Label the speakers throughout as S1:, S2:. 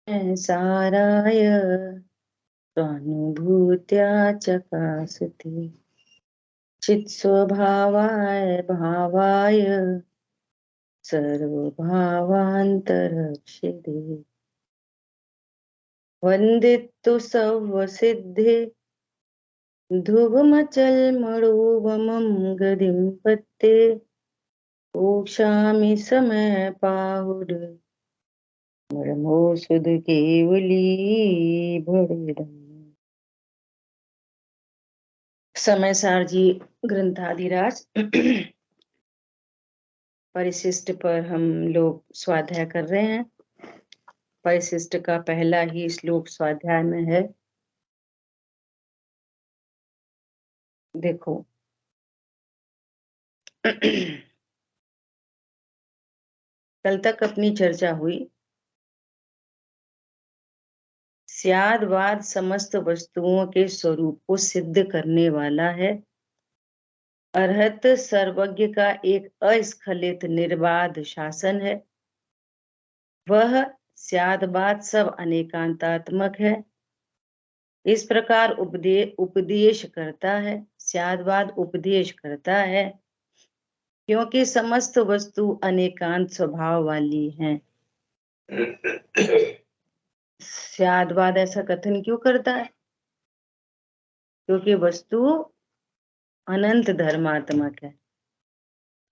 S1: साराय स्वानुभूत्या चकासते चित्स्वभावाय भावाय सर्वभावान्तरक्षिते वन्दितु सर्वसिद्धे ध्रुवमचलमणोवमं गतिं पत्ते ओक्षामि समयपाहुर मरमो सुध केवली भड़िरम। समय सार जी ग्रंथादिराज परिशिष्ट पर हम लोग स्वाध्याय कर रहे हैं। परिशिष्ट का पहला ही श्लोक स्वाध्याय में है। देखो कल तक अपनी चर्चा हुई स्यादवाद समस्त वस्तुओं के स्वरूप को सिद्ध करने वाला है। अरहत सर्वज्ञ का एक अस्खलित निर्बाध शासन है। वह स्यादवाद सब अनेकांतात्मक है। इस प्रकार उपदेश करता है। स्यादवाद उपदेश करता है क्योंकि समस्त वस्तु अनेकांत स्वभाव वाली हैं। स्यादवाद ऐसा कथन क्यों करता है? क्योंकि वस्तु अनंत धर्मात्मक है,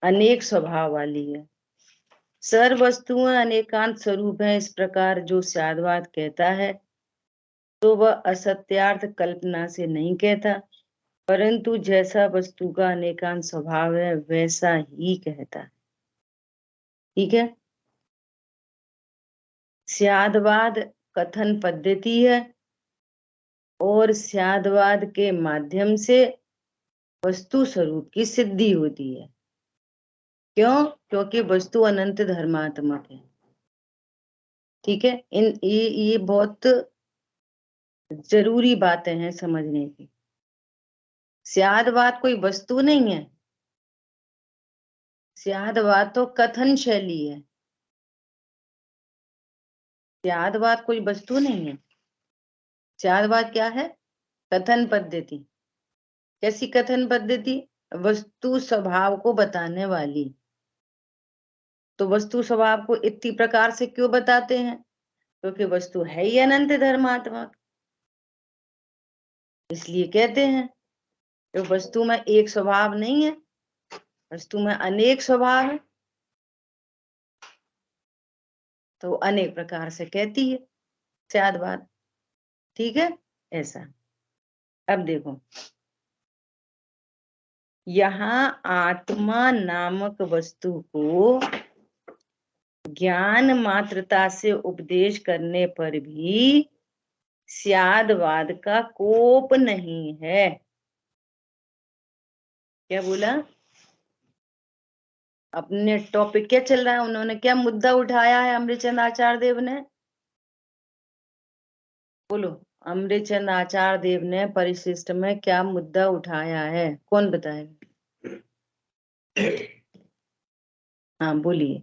S1: अनेक स्वभाव वाली है। सर्व वस्तुएं अनेकांत स्वरूप है। इस प्रकार जो स्यादवाद कहता है तो वह असत्यार्थ कल्पना से नहीं कहता, परंतु जैसा वस्तु का अनेकांत स्वभाव है वैसा ही कहता है। ठीक है। स्यादवाद कथन पद्धति है और स्यादवाद के माध्यम से वस्तु स्वरूप की सिद्धि होती है। क्यों? क्योंकि वस्तु अनंत धर्मात्मक है। ठीक है। ये बहुत जरूरी बातें हैं समझने की। स्यादवाद कोई वस्तु नहीं है। स्यादवाद तो कथन शैली है। स्यादवाद कोई वस्तु नहीं है। स्यादवाद क्या है? कथन पद्धति। कैसी कथन पद्धति? वस्तु स्वभाव को बताने वाली। तो वस्तु स्वभाव को इतनी प्रकार से क्यों बताते हैं? क्योंकि वस्तु है ही अनंत धर्मात्मक, इसलिए कहते हैं। तो वस्तु में एक स्वभाव नहीं है, वस्तु में अनेक स्वभाव है, तो अनेक प्रकार से कहती है स्यादवाद। ठीक है। ऐसा अब देखो, यहाँ आत्मा नामक वस्तु को ज्ञान मात्रता से उपदेश करने पर भी स्यादवाद का कोप नहीं है। क्या बोला? अपने टॉपिक क्या चल रहा है, उन्होंने क्या मुद्दा उठाया है अमृतचंद आचार्य देव ने? बोलो, अमृतचंद आचार्य देव ने परिशिष्ट में क्या मुद्दा उठाया है? कौन बताएगा? हाँ बोलिए।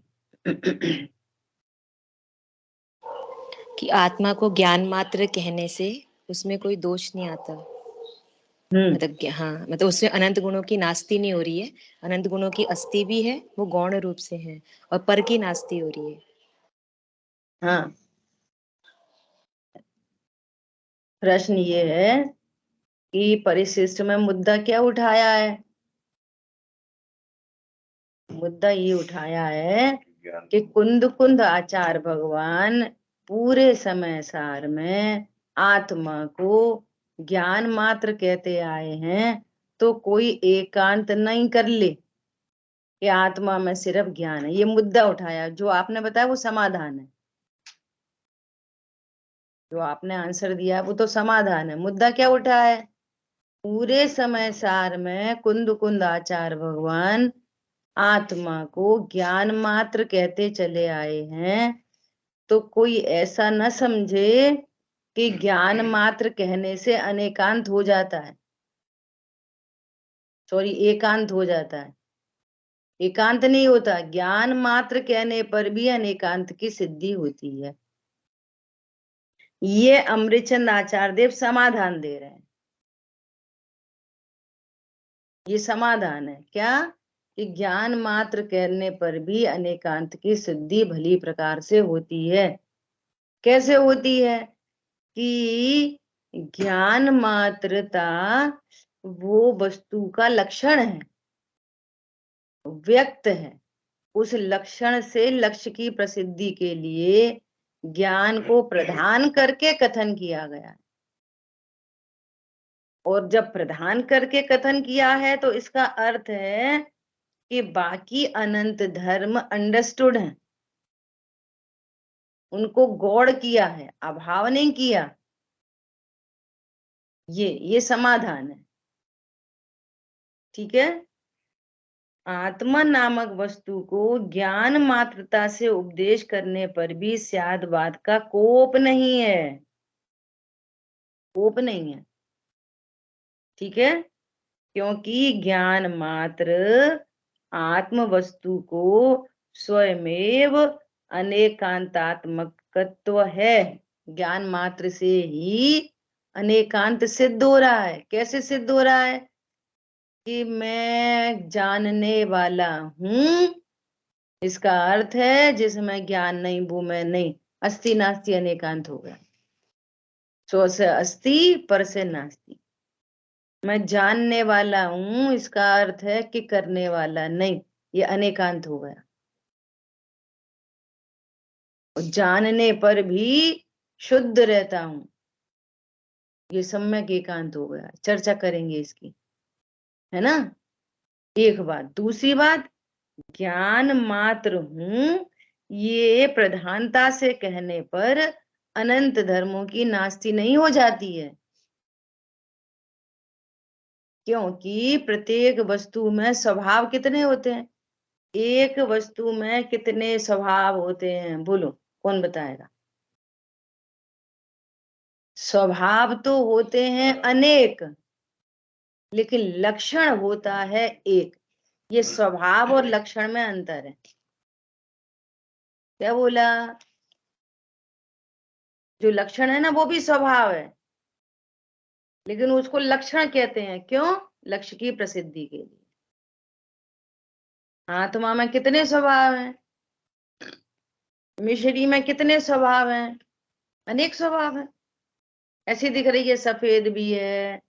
S2: कि आत्मा को ज्ञान मात्र कहने से उसमें कोई दोष नहीं आता। मतलब हाँ, मतलब उसमें अनंत गुणों की नास्ती नहीं हो रही है। अनंत गुणों की अस्थि भी है, वो गौण रूप से है, और पर की नास्ती हो रही है।
S1: हाँ, प्रश्न ये है कि परिशिष्ट में मुद्दा क्या उठाया है? मुद्दा ये उठाया है कि कुंद कुंद आचार्य भगवान पूरे समय सार में आत्मा को ज्ञान मात्र कहते आए हैं। तो कोई एकांत नहीं कर ले कि आत्मा में सिर्फ ज्ञान है। ये मुद्दा उठाया। जो आपने बताया वो समाधान है, जो आपने आंसर दिया वो तो समाधान है। मुद्दा क्या उठा है? पूरे समय सार में कुंद कुंद आचार्य भगवान आत्मा को ज्ञान मात्र कहते चले आए हैं। तो कोई ऐसा न समझे कि ज्ञान मात्र कहने से अनेकांत हो जाता है, सॉरी एकांत हो जाता है। एकांत नहीं होता, ज्ञान मात्र कहने पर भी अनेकांत की सिद्धि होती है। ये अमृतचंद आचार्य देव समाधान दे रहे हैं। ये समाधान है क्या कि ज्ञान मात्र करने पर भी अनेकांत की सिद्धि भली प्रकार से होती है। कैसे होती है कि ज्ञान मात्रता वो वस्तु का लक्षण है, व्यक्त है। उस लक्षण से लक्ष्य की प्रसिद्धि के लिए ज्ञान को प्रधान करके कथन किया गया है। और जब प्रधान करके कथन किया है तो इसका अर्थ है कि बाकी अनंत धर्म अंडरस्टूड हैं, उनको गौड़ किया है, अभाव नहीं किया। ये समाधान है। ठीक है। आत्मा नामक वस्तु को ज्ञान मात्रता से उपदेश करने पर भी स्यादवाद का कोप नहीं है, कोप नहीं है। ठीक है। क्योंकि ज्ञान मात्र आत्म वस्तु को स्वयमेव अनेकांतात्मकत्व है। ज्ञान मात्र से ही अनेकांत सिद्ध हो रहा है। कैसे सिद्ध हो रहा है कि मैं जानने वाला हूं, इसका अर्थ है जिसमें ज्ञान नहीं वो मैं नहीं। अस्ति नास्ति अनेकांत हो गया। स्व से अस्ति पर से नास्ति। मैं जानने वाला हूं, इसका अर्थ है कि करने वाला नहीं, ये अनेकांत हो गया। और जानने पर भी शुद्ध रहता हूं, ये सम्यक एकांत हो गया। चर्चा करेंगे इसकी, है ना। एक बात। दूसरी बात, ज्ञान मात्र हूं ये प्रधानता से कहने पर अनंत धर्मों की नास्ति नहीं हो जाती है। क्योंकि प्रत्येक वस्तु में स्वभाव कितने होते हैं? एक वस्तु में कितने स्वभाव होते हैं? बोलो, कौन बताएगा? स्वभाव तो होते हैं अनेक, लेकिन लक्षण होता है एक। ये स्वभाव और लक्षण में अंतर है। क्या बोला? जो लक्षण है ना वो भी स्वभाव है, लेकिन उसको लक्षण कहते हैं। क्यों? लक्ष्य की प्रसिद्धि के लिए। आत्मा में कितने स्वभाव हैं? मिश्री में कितने स्वभाव हैं? अनेक स्वभाव है। ऐसी दिख रही है, सफेद भी है,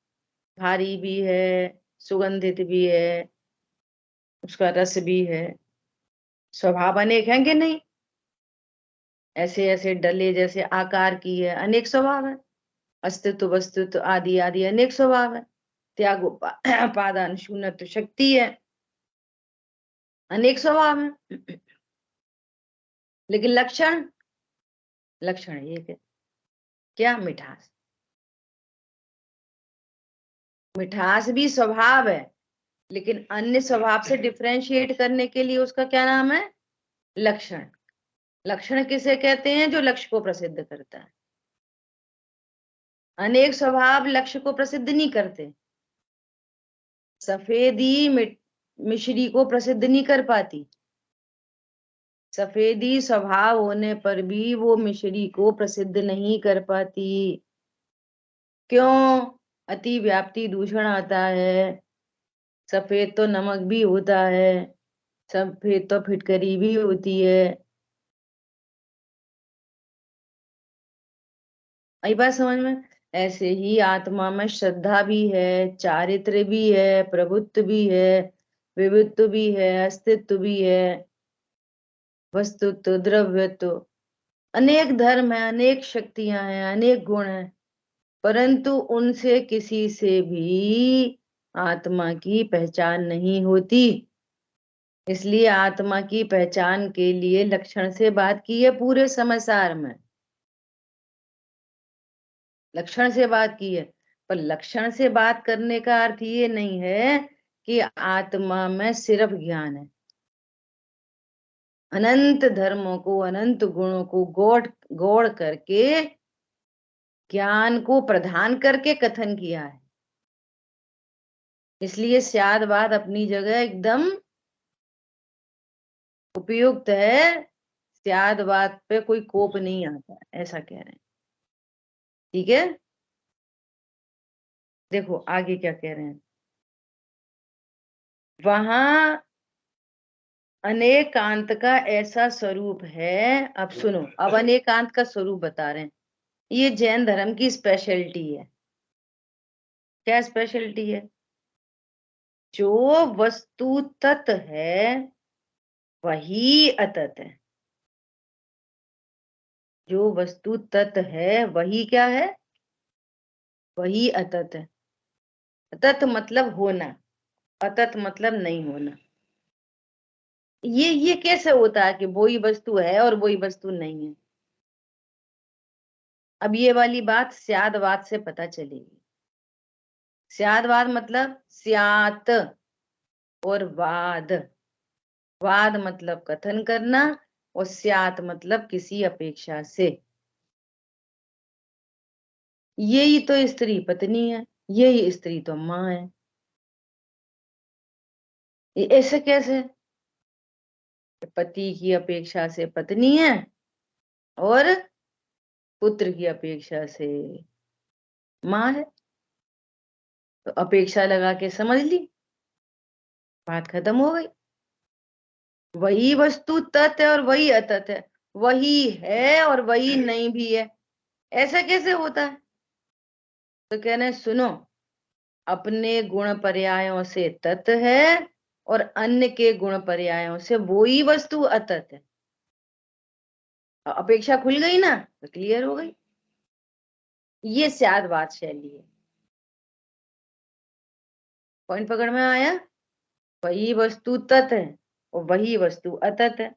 S1: भारी भी है, सुगंधित भी है, उसका रस भी है। स्वभाव अनेक हैं कि नहीं? ऐसे ऐसे डले जैसे आकार की है, अनेक स्वभाव है। अस्तित्व वस्तुत्व आदि आदि अनेक स्वभाव है। त्याग उपादान शून्यत्व शक्ति है, अनेक स्वभाव है। लेकिन लक्षण, लक्षण एक है। क्या? मिठास। मिठास भी स्वभाव है, लेकिन अन्य स्वभाव से डिफरेंशिएट करने के लिए उसका क्या नाम है? लक्षण। लक्षण किसे कहते हैं? जो लक्ष्य को प्रसिद्ध करता है। अनेक स्वभाव लक्ष्य को प्रसिद्ध नहीं करते। सफेदी मिश्री को प्रसिद्ध नहीं कर पाती। सफेदी स्वभाव होने पर भी वो मिश्री को प्रसिद्ध नहीं कर पाती। क्यों? अति व्याप्ति दूषण आता है। सफेद तो नमक भी होता है, सफेद तो फिटकरी भी होती है। आई बात समझ में? ऐसे ही आत्मा में श्रद्धा भी है, चारित्र भी है, प्रभुत्व भी है, विवित्व भी है, अस्तित्व भी है, वस्तुत्व, द्रव्यत्व, अनेक धर्म है, अनेक शक्तियां हैं, अनेक गुण हैं। परंतु उनसे किसी से भी आत्मा की पहचान नहीं होती। इसलिए आत्मा की पहचान के लिए लक्षण से बात की है। पूरे समाचार में लक्षण से बात की है। पर लक्षण से बात करने का अर्थ ये नहीं है कि आत्मा में सिर्फ ज्ञान है। अनंत धर्मों को, अनंत गुणों को गौड़ गौड़ करके ज्ञान को प्रधान करके कथन किया है। इसलिए स्यादवाद अपनी जगह एकदम उपयुक्त है। स्यादवाद पे कोई कोप नहीं आता, ऐसा कह रहे हैं। ठीक है, देखो आगे क्या कह रहे हैं। वहां अनेकांत का ऐसा स्वरूप है। अब सुनो, अब अनेकांत का स्वरूप बता रहे हैं। ये जैन धर्म की स्पेशलिटी है। क्या स्पेशलिटी है? जो वस्तु तत् है वही अतत है। जो वस्तु तत् है वही क्या है? वही अतत है। अतत मतलब होना, अतत मतलब नहीं होना। ये कैसे होता है कि वही वस्तु है और वही वस्तु नहीं है? अब ये वाली बात स्यादवाद से पता चलेगी। स्यादवाद मतलब स्यात और वाद। वाद मतलब कथन करना और स्यात मतलब किसी अपेक्षा से। यही तो स्त्री पत्नी है, यही स्त्री तो माँ है। ये ऐसे कैसे? पति की अपेक्षा से पत्नी है और पुत्र की अपेक्षा से माँ है। तो अपेक्षा लगा के समझ ली, बात खत्म हो गई। वही वस्तु तत् है और वही अतत है, वही है और वही नहीं भी है। ऐसा कैसे होता है? तो कह रहे हैं सुनो, अपने गुण पर्यायों से तत् है और अन्य के गुण पर्यायों से वही वस्तु अतत है। अपेक्षा खुल गई ना, तो क्लियर हो गई। ये स्यादवाद शैली है। पॉइंट पकड़ में आया? वही वस्तु तत् है और वही वस्तु अतत है।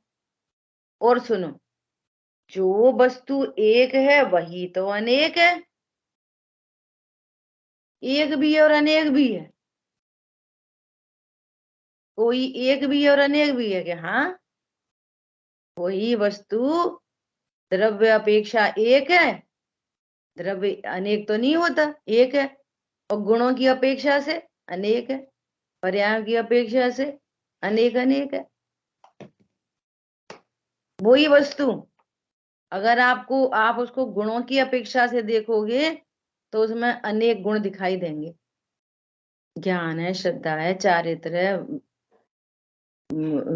S1: और सुनो, जो वस्तु एक है वही तो अनेक है। एक भी है और अनेक भी है। कोई एक भी है और अनेक भी है क्या? हाँ, वही वस्तु द्रव्य अपेक्षा एक है, द्रव्य अनेक तो नहीं होता, एक है। और गुणों की अपेक्षा से अनेक है, पर्यायों की अपेक्षा से अनेक अनेक है। वही वस्तु, अगर आप उसको गुणों की अपेक्षा से देखोगे तो उसमें अनेक गुण दिखाई देंगे। ज्ञान है, श्रद्धा है, चारित्र है,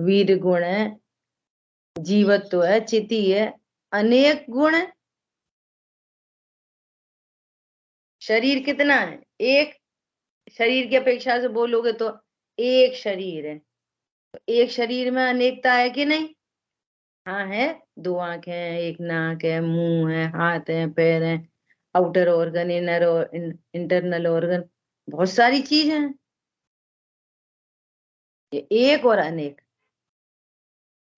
S1: वीर गुण है, जीवत्व है, चिति है, अनेक गुण है। शरीर कितना है? एक। शरीर की अपेक्षा से बोलोगे तो एक शरीर है। तो एक शरीर में अनेकता है कि नहीं? हाँ है। दो आंखें हैं, एक नाक है, मुंह है, हाथ है, पैर है, आउटर ऑर्गन, इनर और इंटरनल ऑर्गन, बहुत सारी चीज हैं। ये एक और अनेक,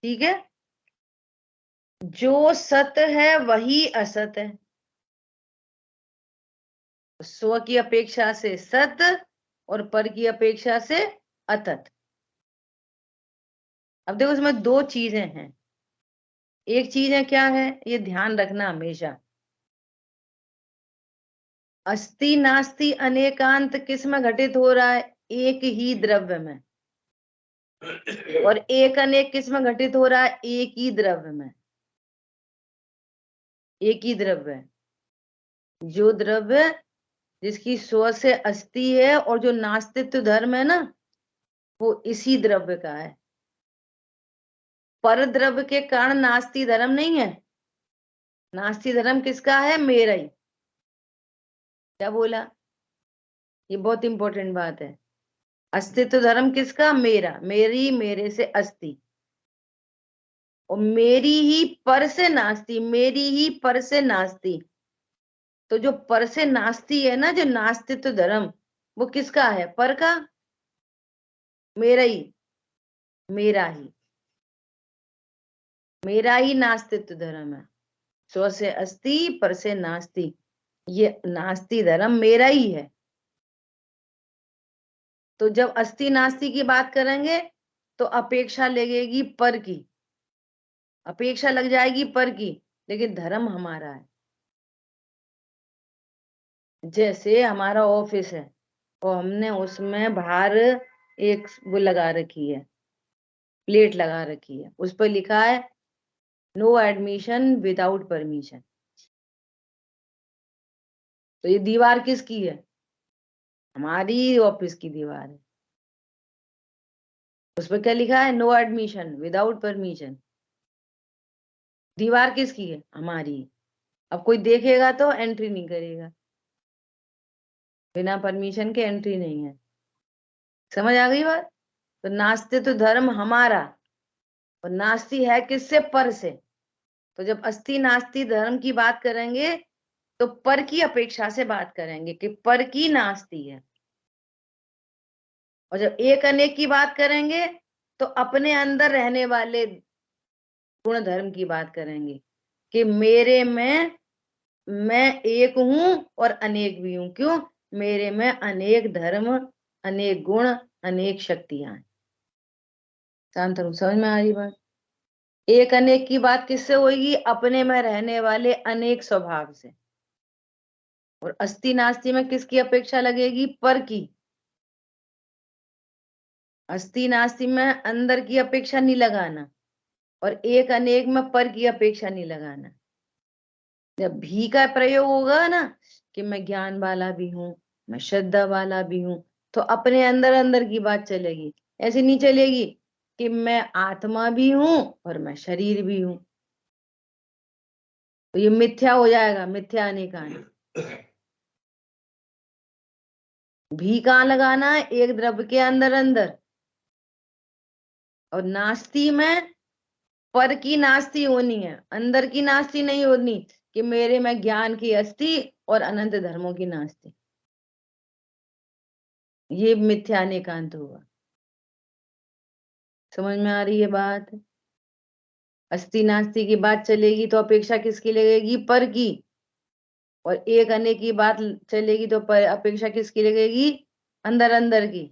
S1: ठीक है। जो सत है वही असत है। स्व की अपेक्षा से सत और पर की अपेक्षा से अतत। अब देखो इसमें दो चीजें हैं। एक चीज है, क्या है ये ध्यान रखना हमेशा। अस्ति नास्ति अनेकांत किस में घटित हो रहा है? एक ही द्रव्य में। और एक अनेक किस में घटित हो रहा है? एक ही द्रव्य में। एक ही द्रव्य है। जो द्रव्य जिसकी स्व से अस्थि है और जो नास्तित्व धर्म है ना, वो इसी द्रव्य का है। पर द्रव्य के कारण नास्ति धर्म नहीं है। नास्ति धर्म किसका है? मेरा ही। क्या बोला? ये बहुत इंपॉर्टेंट बात है। अस्तित्व धर्म किसका? मेरा, मेरी, मेरे से अस्थि। और मेरी ही पर से नास्ति, मेरी ही पर से नास्ति। तो जो पर से नास्ति है ना, जो नास्तित्व धर्म, वो किसका है? पर का। मेरा ही, मेरा ही, मेरा ही नास्तित्व धर्म है। स्व से अस्ति, पर से नास्ति। ये नास्ति धर्म मेरा ही है। तो जब अस्ति नास्ति की बात करेंगे तो अपेक्षा लगेगी पर की, अपेक्षा लग जाएगी पर की, लेकिन धर्म हमारा है। जैसे हमारा ऑफिस है और हमने उसमें बाहर एक वो लगा रखी है, प्लेट लगा रखी है, उस पर लिखा है नो एडमिशन विदाउट परमिशन। तो ये दीवार किसकी है? हमारी ऑफिस की दीवार है। उस पर क्या लिखा है? No admission without permission. दीवार किसकी है? हमारी। अब कोई देखेगा तो एंट्री नहीं करेगा, बिना परमिशन के एंट्री नहीं है। समझ आ गई बात? तो नास्ते तो धर्म हमारा, और नास्ती है किससे? पर से। तो जब अस्ति नास्ति धर्म की बात करेंगे तो पर की अपेक्षा से बात करेंगे कि पर की नास्ती है। और जब एक अनेक की बात करेंगे तो अपने अंदर रहने वाले गुण धर्म की बात करेंगे कि मेरे में मैं एक हूं और अनेक भी हूं। क्यों? मेरे में अनेक धर्म, अनेक गुण, अनेक शक्तियां हैं। शांतनु, समझ में आ रही बात? एक अनेक की बात किससे होगी? अपने में रहने वाले अनेक स्वभाव से। और अस्ति नास्ति में किसकी अपेक्षा लगेगी? पर की। अस्ति नास्ति में अंदर की अपेक्षा नहीं लगाना, और एक अनेक में पर की अपेक्षा नहीं लगाना। जब भी का प्रयोग होगा ना कि मैं ज्ञान वाला भी हूं, मैं श्रद्धा वाला भी हूं, तो अपने अंदर अंदर की बात चलेगी। ऐसे नहीं चलेगी कि मैं आत्मा भी हूं और मैं शरीर भी हूं। तो ये मिथ्या हो जाएगा, मिथ्या अनेकान। भी कहाँ लगाना है? एक द्रव्य के अंदर अंदर। और नास्ती में पर की नास्ती होनी है, अंदर की नास्ती नहीं होनी कि मेरे में ज्ञान की अस्थि और अनंत धर्मों की नास्ती। ये मिथ्या अनेकांत हुआ। समझ में आ रही है बात? अस्थि नास्ति की बात चलेगी तो अपेक्षा किसकी लगेगी? पर की। और एक अनेक की बात चलेगी तो पर अपेक्षा किसकी लगेगी? अंदर अंदर की।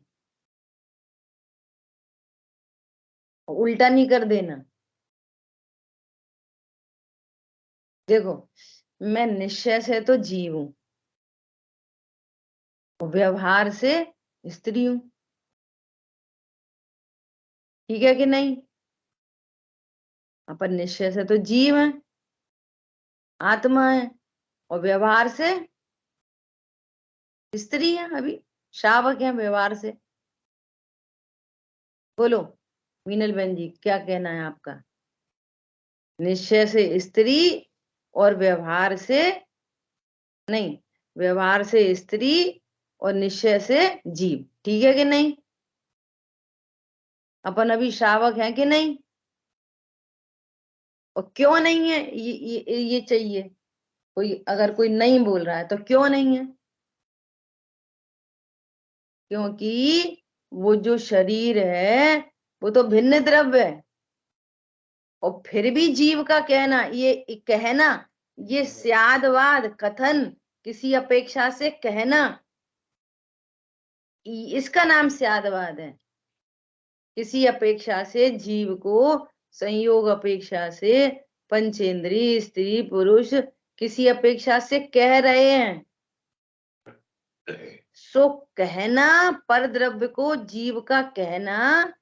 S1: उल्टा नहीं कर देना। देखो, मैं निश्चय से तो जीव हूं, व्यवहार से स्त्री हूं। ठीक है कि नहीं? अपन निश्चय से तो जीव है, आत्मा है, और व्यवहार से स्त्री है, अभी शावक है व्यवहार से। बोलो मीनल बहन जी, क्या कहना है आपका? निश्चय से स्त्री और व्यवहार से नहीं, व्यवहार से स्त्री और निश्चय से जीव। ठीक है कि नहीं? अपन अभी श्रावक हैं कि नहीं? और क्यों नहीं है? ये चाहिए। कोई अगर कोई नहीं बोल रहा है तो क्यों नहीं है? क्योंकि वो जो शरीर है वो तो भिन्न द्रव्य है। और फिर भी जीव का कहना, ये कहना, ये स्यादवाद कथन, किसी अपेक्षा से कहना, इसका नाम स्यादवाद है। किसी अपेक्षा से जीव को, संयोग अपेक्षा से, पंचेंद्रिय स्त्री पुरुष किसी अपेक्षा से कह रहे हैं। सो कहना, पर द्रव्य को जीव का कहना,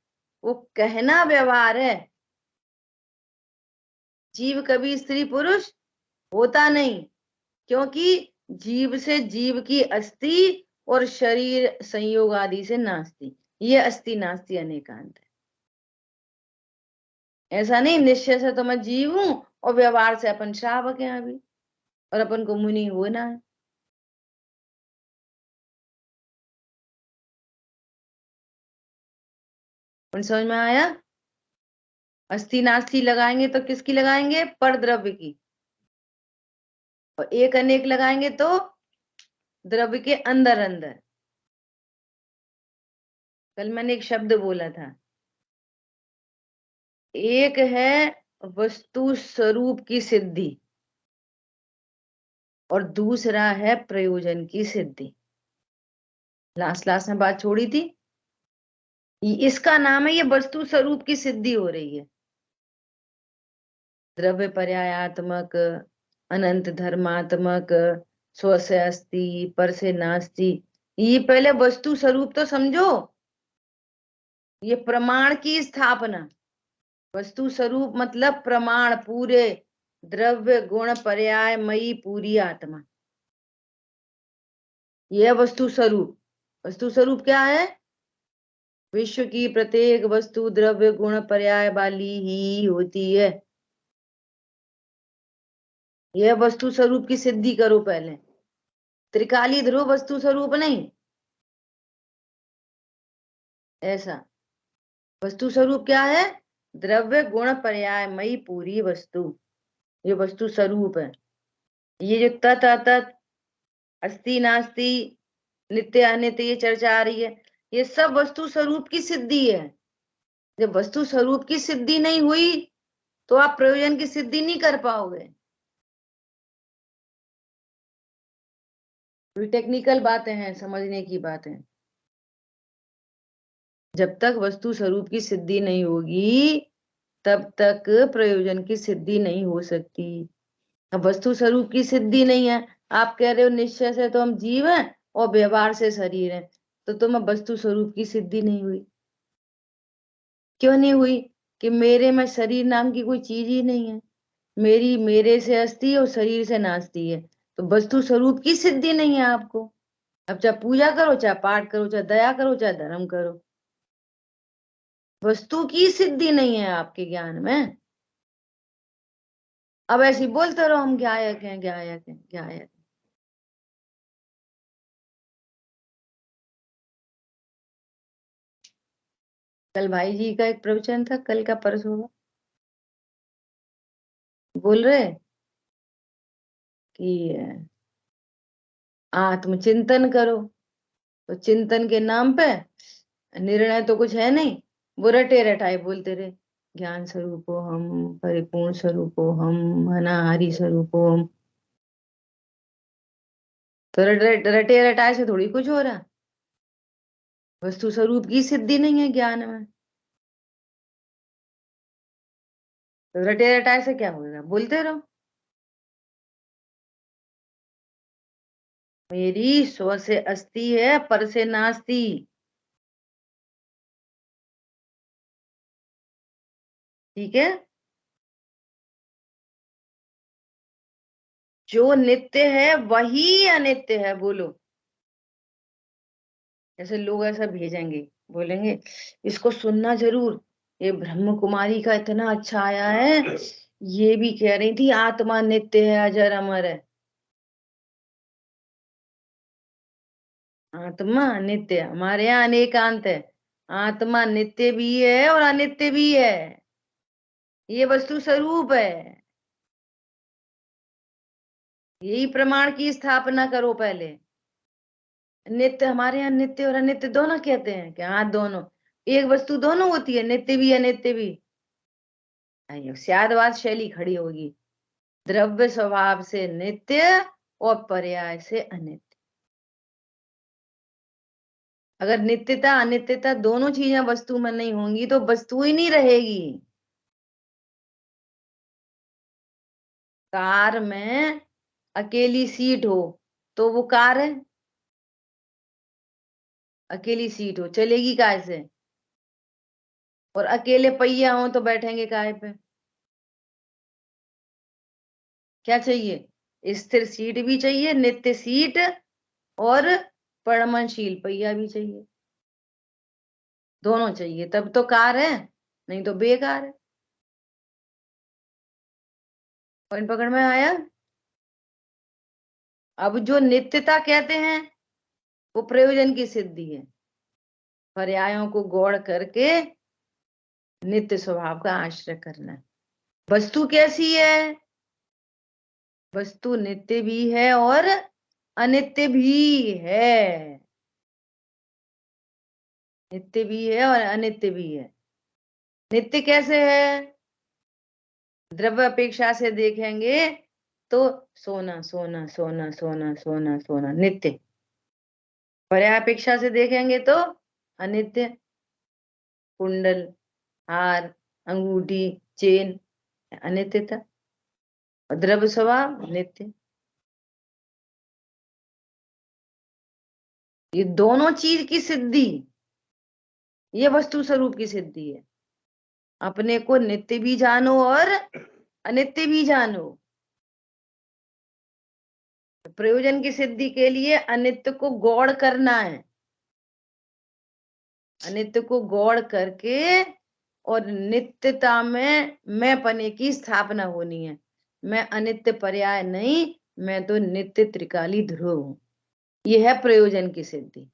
S1: वो कहना व्यवहार है। जीव कभी स्त्री पुरुष होता नहीं, क्योंकि जीव से जीव की अस्थि और शरीर संयोग आदि से नास्ती। ये अस्थि नास्ती अनेकांत है। ऐसा नहीं निश्चय से तो मैं जीव हूं और व्यवहार से अपन श्रावक हैं अभी, और अपन को मुनि होना है। समझ में आया? अस्थि नास्ति लगाएंगे तो किसकी लगाएंगे? पर द्रव्य की। और एक अनेक लगाएंगे तो द्रव्य के अंदर अंदर। कल मैंने एक शब्द बोला था, एक है वस्तु स्वरूप की सिद्धि और दूसरा है प्रयोजन की सिद्धि। लास्ट में बात छोड़ी थी। इसका नाम है, ये वस्तु स्वरूप की सिद्धि हो रही है। द्रव्य पर्यायात्मक, अनंत धर्मात्मक, स्व से अस्ति, पर से नास्ति। ये पहले वस्तु स्वरूप तो समझो। ये प्रमाण की स्थापना। वस्तु स्वरूप मतलब प्रमाण, पूरे द्रव्य गुण पर्याय मयी पूरी आत्मा। यह वस्तु स्वरूप। वस्तु स्वरूप क्या है? विश्व की प्रत्येक वस्तु द्रव्य गुण पर्याय वाली ही होती है। यह वस्तु स्वरूप की सिद्धि करो पहले। त्रिकाली ध्रुव वस्तु स्वरूप नहीं, ऐसा। वस्तु स्वरूप क्या है? द्रव्य गुण पर्याय मई पूरी वस्तु, ये वस्तु स्वरूप है। ये जो तत् अतत्, अस्ति नास्ति, नित्य अनित्य ये चर्चा आ रही है, ये सब वस्तु स्वरूप की सिद्धि है। जब वस्तु स्वरूप की सिद्धि नहीं हुई तो आप प्रयोजन की सिद्धि नहीं कर पाओगे। टेक्निकल बातें हैं, समझने की बातें। जब तक वस्तु स्वरूप की सिद्धि नहीं होगी तब तक प्रयोजन की सिद्धि नहीं हो सकती। अब वस्तु स्वरूप की सिद्धि नहीं है, आप कह रहे हो निश्चय से तो हम जीव हैं और व्यवहार से शरीर है, तो तुम वस्तु स्वरूप की सिद्धि नहीं हुई। क्यों नहीं हुई? कि मेरे में शरीर नाम की कोई चीज ही नहीं है। मेरी मेरे से अस्ति और शरीर से नास्ती है, तो वस्तु स्वरूप की सिद्धि नहीं है आपको। अब चाहे पूजा करो, चाहे पाठ करो, चाहे दया करो, चाहे धर्म करो, वस्तु की सिद्धि नहीं है आपके ज्ञान में। अब ऐसे बोलते रहो हम ज्ञायक हैं, ज्ञायक हैं, ज्ञायक हैं। कल भाई जी का एक प्रवचन था, कल का परसों होगा, बोल रहे कि आत्मचिंतन करो। तो चिंतन के नाम पे निर्णय तो कुछ है नहीं, वो रटे रटाए बोलते रहे, ज्ञान स्वरूप हो हम, परिपूर्ण स्वरूप हो हम, अनाहरि स्वरूप हो हम। तो रटे रटाए से थोड़ी कुछ हो रहा। वस्तु स्वरूप की सिद्धि नहीं है ज्ञान में, तो रटे रटाए से क्या होगा? बोलते रहो मेरी स्व से अस्ति है, पर से नास्ति। ठीक है? जो नित्य है वही अनित्य है। बोलो। ऐसे लोग ऐसा भेजेंगे, बोलेंगे इसको सुनना जरूर, ये ब्रह्म कुमारी का इतना अच्छा आया है, ये भी कह रही थी आत्मा नित्य है, अजर अमर है। आत्मा नित्य, हमारे यहाँ अनेकांत है, आत्मा नित्य भी है और अनित्य भी है, ये वस्तु स्वरूप है। यही प्रमाण की स्थापना करो पहले। नित्य, हमारे यहाँ नित्य और अनित्य दोनों कहते हैं कि हाँ दोनों, एक वस्तु दोनों होती है, नित्य भी अनित्य भी। स्यादवाद शैली खड़ी होगी, द्रव्य स्वभाव से नित्य और पर्याय से अनित्य। अगर नित्यता अनित्यता दोनों चीजें वस्तु में नहीं होंगी तो वस्तु ही नहीं रहेगी। कार में अकेली सीट हो तो वो कार है, अकेली सीट हो चलेगी काय से? और अकेले पहिया हो तो बैठेंगे काय पे? क्या चाहिए? स्थिर सीट भी चाहिए, नित्य सीट, और परमनशील पहिया भी चाहिए। दोनों चाहिए तब तो कार है, नहीं तो बेकार है। पॉइंट पकड़ में आया? अब जो नित्यता कहते हैं वो प्रयोजन की सिद्धि है, पर्यायों को गौड़ करके नित्य स्वभाव का आश्रय करना है। वस्तु कैसी है? वस्तु नित्य भी है और अनित्य भी है, नित्य भी है और अनित्य भी है। नित्य कैसे है? द्रव्य अपेक्षा से देखेंगे तो सोना सोना सोना सोना सोना सोना नित्य, पर्याय अपेक्षा से देखेंगे तो अनित्य। कुंडल, हार, अंगूठी, चेन, अनित्यता, और द्रव्य स्वभाव नित्य। ये दोनों चीज की सिद्धि, ये वस्तु स्वरूप की सिद्धि है। अपने को नित्य भी जानो और अनित्य भी जानो। प्रयोजन की सिद्धि के लिए अनित्य को गौड़ करना है, अनित्य को गौड़ करके और नित्यता में मैं पने की स्थापना होनी है। मैं अनित्य पर्याय नहीं, मैं तो नित्य त्रिकाली ध्रुव हूं। यह है प्रयोजन की सिद्धि,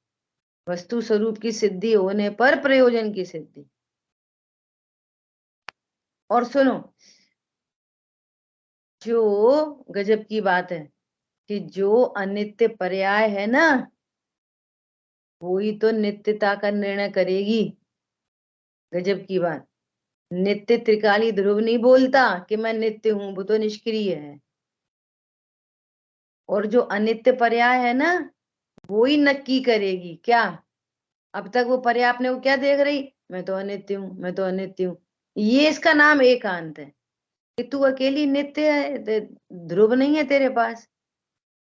S1: वस्तु स्वरूप की सिद्धि होने पर प्रयोजन की सिद्धि। और सुनो, जो गजब की बात है कि जो अनित्य पर्याय है ना, वो ही तो नित्यता का निर्णय करेगी। गजब की बात, नित्य त्रिकाली ध्रुव नहीं बोलता कि मैं नित्य हूं, वो तो निष्क्रिय है। और जो अनित्य पर्याय है ना, वो ही नक्की करेगी क्या। अब तक वो पर्याय अपने को क्या देख रही, मैं तो अनित्य हूं, मैं तो अनित्य हूं। ये इसका नाम एकांत है कि तू अकेली नित्य है, ध्रुव नहीं है तेरे पास।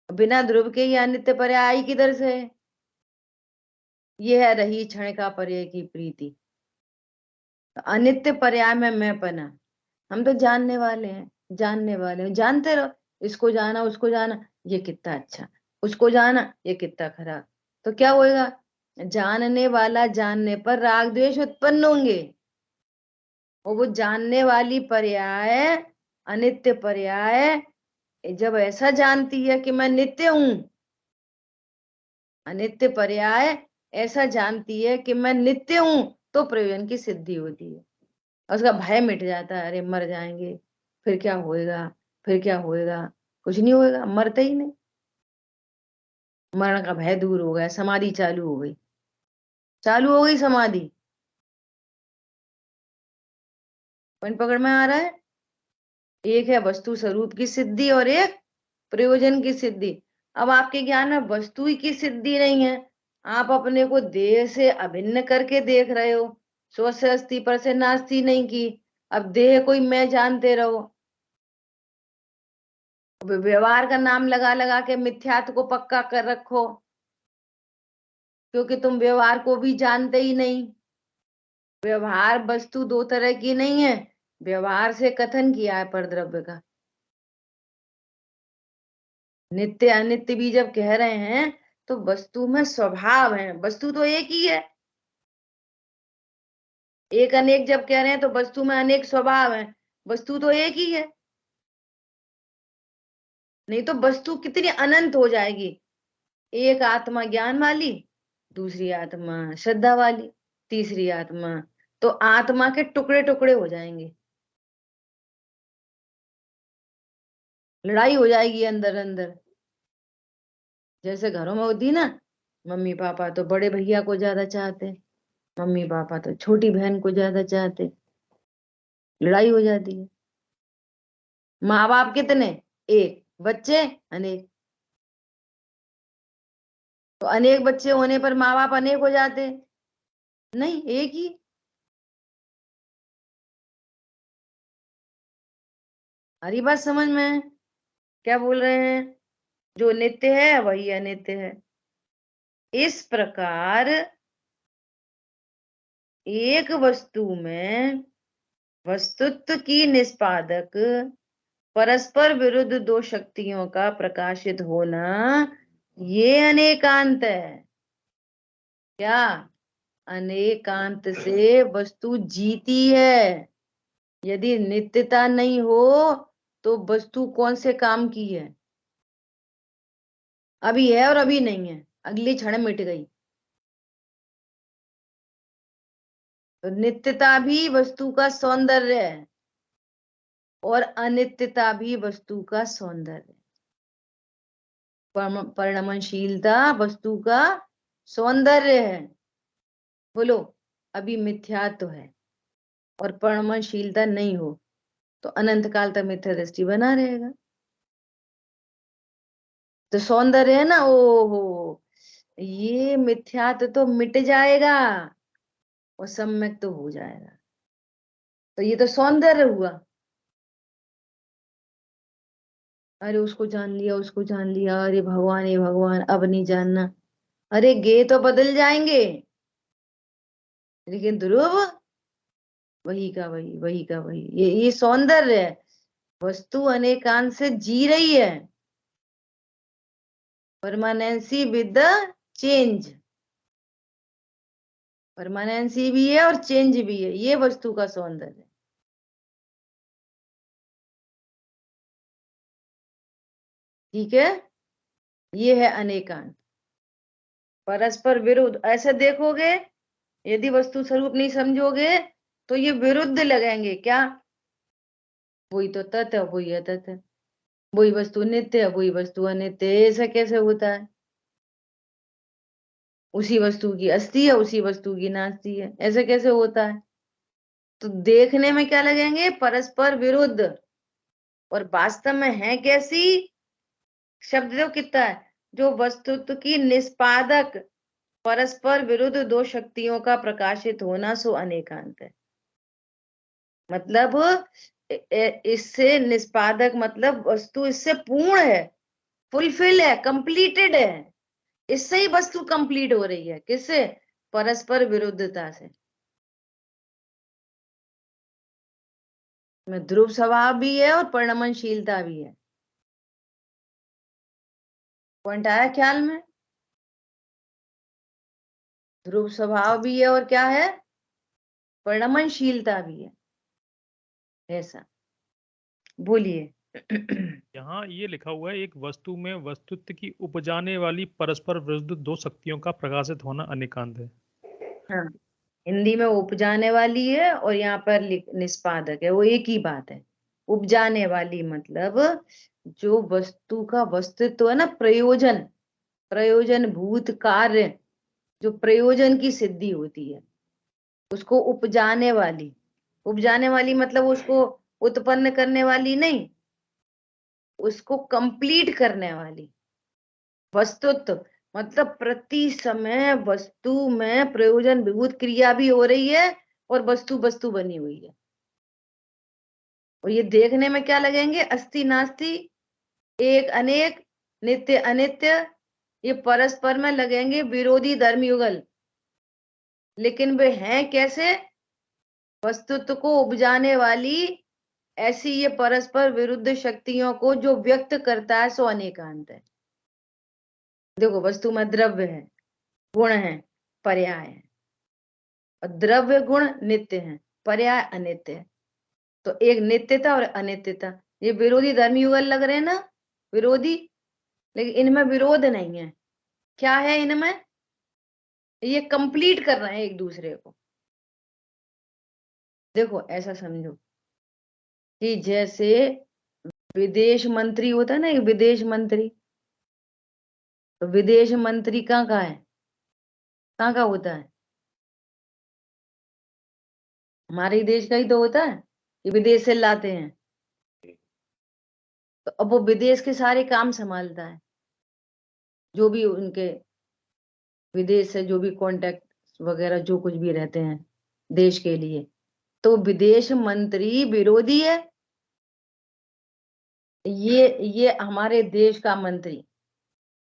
S1: बिना ध्रुव के ये अनित्य पर्याय आई किधर से। ये है रही क्षण का पर्याय की प्रीति। तो अनित्य पर्याय में मैं पना, हम तो जानने वाले हैं, जानने वाले हैं, जानते रहो। इसको जाना, उसको जाना, ये कितना अच्छा, उसको जाना, ये कितना खराब। तो क्या होएगा, जानने वाला जानने पर राग द्वेष उत्पन्न होंगे। और वो जानने वाली पर्याय, अनित्य पर्याय, जब ऐसा जानती है कि मैं नित्य हूं, अनित्य पर्याय ऐसा जानती है कि मैं नित्य हूं, तो प्रयोजन की सिद्धि होती है। और उसका भय मिट जाता है, अरे मर जाएंगे, फिर क्या होएगा, फिर क्या होएगा। कुछ नहीं होएगा, मरते ही नहीं। मरण का भय दूर हो गया, समाधि चालू हो गई, चालू हो गई समाधि। पॉइंट पकड़ में आ रहा है। एक है वस्तु स्वरूप की सिद्धि और एक प्रयोजन की सिद्धि। अब आपके ज्ञान में वस्तु ही की सिद्धि नहीं है, आप अपने को देह से अभिन्न करके देख रहे हो। स्व से अस्थि पर से नास्ति नहीं की, अब देह कोई मैं जानते रहो। व्यवहार का नाम लगा लगा के मिथ्यात्व को पक्का कर रखो, क्योंकि तुम व्यवहार को भी जानते ही नहीं। व्यवहार वस्तु दो तरह की नहीं है, व्यवहार से कथन किया है परद्रव्य का। नित्य अनित्य भी जब कह रहे हैं तो वस्तु में स्वभाव है, वस्तु तो एक ही है। एक अनेक जब कह रहे हैं तो वस्तु में अनेक स्वभाव है, वस्तु तो एक ही है। नहीं तो वस्तु कितनी अनंत हो जाएगी। एक आत्मा ज्ञान वाली, दूसरी आत्मा श्रद्धा वाली, तीसरी आत्मा, तो आत्मा के टुकड़े टुकड़े हो जाएंगे, लड़ाई हो जाएगी अंदर अंदर। जैसे घरों में होती ना, मम्मी पापा तो बड़े भैया को ज्यादा चाहते, मम्मी पापा तो छोटी बहन को ज्यादा चाहते, लड़ाई हो जाती है। माँ बाप कितने, एक, बच्चे अनेक। तो अनेक बच्चे होने पर माँ बाप अनेक हो जाते, नहीं एक ही। हरी बात समझ में है? क्या बोल रहे हैं, जो नित्य है वही अनित्य है। इस प्रकार एक वस्तु में वस्तुत्व की निष्पादक परस्पर विरुद्ध दो शक्तियों का प्रकाशित होना, ये अनेकांत है। क्या, अनेकांत से वस्तु जीती है। यदि नित्यता नहीं हो तो वस्तु कौन से काम की है। अभी है और अभी नहीं है, अगली क्षण मिट गई। तो नित्यता भी वस्तु का सौंदर्य है और अनित्यता भी वस्तु का सौंदर्य। परिणमनशीलता वस्तु का सौंदर्य है। बोलो, अभी मिथ्यात्व है और परिणमनशीलता नहीं हो तो अनंत काल तक मिथ्या दृष्टि बना रहेगा। तो सौंदर्य है ना, ओहो, ये मिथ्यात्व तो मिट जाएगा और सम्यक तो हो जाएगा। तो ये तो सौंदर्य हुआ। अरे उसको जान लिया, उसको जान लिया, अरे भगवान, हे भगवान, अब नहीं जानना। अरे गे तो बदल जाएंगे, लेकिन ध्रुव वही का वही, वही का वही। ये सौंदर्य है। वस्तु अनेकांत से जी रही है, permanency with the change, permanency भी है और चेंज भी है, ये वस्तु का सौंदर्य। ठीक है, ये है अनेकांत। परस्पर विरुद्ध ऐसे देखोगे, यदि वस्तु स्वरूप नहीं समझोगे तो ये विरुद्ध लगेंगे। क्या? वही तो तत् है, वही अतत् है, वही वस्तु नित्य है, वही वस्तु अनित्य है। ऐसा कैसे होता है? उसी वस्तु की अस्थि है, उसी वस्तु की नास्ति है, ऐसे कैसे होता है? तो देखने में क्या लगेंगे? परस्पर विरुद्ध, और वास्तव में है कैसी? शब्द जो कितना है, जो वस्तुत्व की निष्पादक परस्पर विरुद्ध दो शक्तियों का प्रकाशित होना सो अनेकांत है। मतलब इससे निष्पादक मतलब वस्तु इससे पूर्ण है, फुलफिल है, कंप्लीटेड है। इससे ही वस्तु कंप्लीट हो रही है। किससे? परस्पर विरुद्धता से। में ध्रुव स्वभाव भी है और परिणमनशीलता भी है। पॉइंट आया ख्याल में? ध्रुव स्वभाव भी है और क्या है? परिणमनशीलता भी है। ऐसा बोलिए।
S3: यहाँ ये लिखा हुआ है, एक वस्तु में वस्तुत्व की उपजाने वाली परस्पर विरुद्ध दो शक्तियों का प्रकाशित होना अनेकांत है।
S1: हाँ, हिंदी में उपजाने वाली है और यहाँ पर निष्पादक है, वो एक ही बात है। उपजाने वाली मतलब जो वस्तु का वस्तुत्व है ना, प्रयोजन, प्रयोजन भूत कार्य, जो प्रयोजन की सिद्धि होती है उसको उपजाने वाली। उपजाने वाली मतलब उसको उत्पन्न करने वाली नहीं, उसको कंप्लीट करने वाली। वस्तुत्व मतलब प्रति समय वस्तु में प्रयोजन विभूत क्रिया भी हो रही है और वस्तु वस्तु बनी हुई है। और ये देखने में क्या लगेंगे? अस्ति नास्ति, एक अनेक, नित्य अनित्य, ये परस्पर में लगेंगे विरोधी धर्म युगल। लेकिन वे हैं कैसे? वस्तुत्व को उपजाने वाली ऐसी ये परस्पर विरुद्ध शक्तियों को जो व्यक्त करता है सो अनेकांत है। देखो, वस्तु में द्रव्य है, गुण है, पर्याय है, और द्रव्य गुण नित्य है, पर्याय अनित्य है। तो एक नित्यता और अनित्यता, ये विरोधी धर्म युगल लग रहे हैं ना, विरोधी। लेकिन इनमें विरोध नहीं है। क्या है इनमें? ये कंप्लीट कर रहे हैं एक दूसरे को। देखो, ऐसा समझो कि जैसे विदेश मंत्री होता है ना, एक विदेश मंत्री, तो विदेश मंत्री कहाँ का है? कहाँ का होता है? हमारे ही देश का ही तो होता है, ये विदेश से लाते हैं। तो अब वो विदेश के सारे काम संभालता है, जो भी उनके विदेश से जो भी कॉन्टेक्ट वगैरह जो कुछ भी रहते हैं देश के लिए। तो विदेश मंत्री विरोधी है, ये हमारे देश का मंत्री,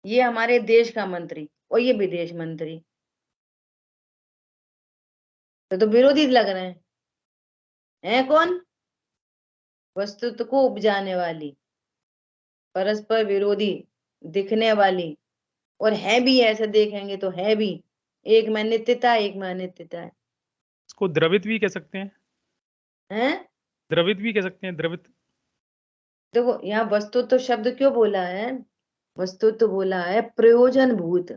S1: ये हमारे देश का मंत्री और ये विदेश मंत्री, तो विरोधी लग रहे हैं। हैं कौन? वस्तुत्व को उपजाने वाली, परस्पर विरोधी दिखने वाली, और है भी, ऐसे देखेंगे तो है भी, एक में नित्यता एक में अनित्यता है।
S3: इसको द्रवित भी कह सकते हैं।
S1: हैं?
S3: द्रवित भी कह सकते हैं, द्रवित।
S1: देखो, यहाँ वस्तुत्व शब्द क्यों बोला है? वस्तुत्व बोला है प्रयोजन भूत।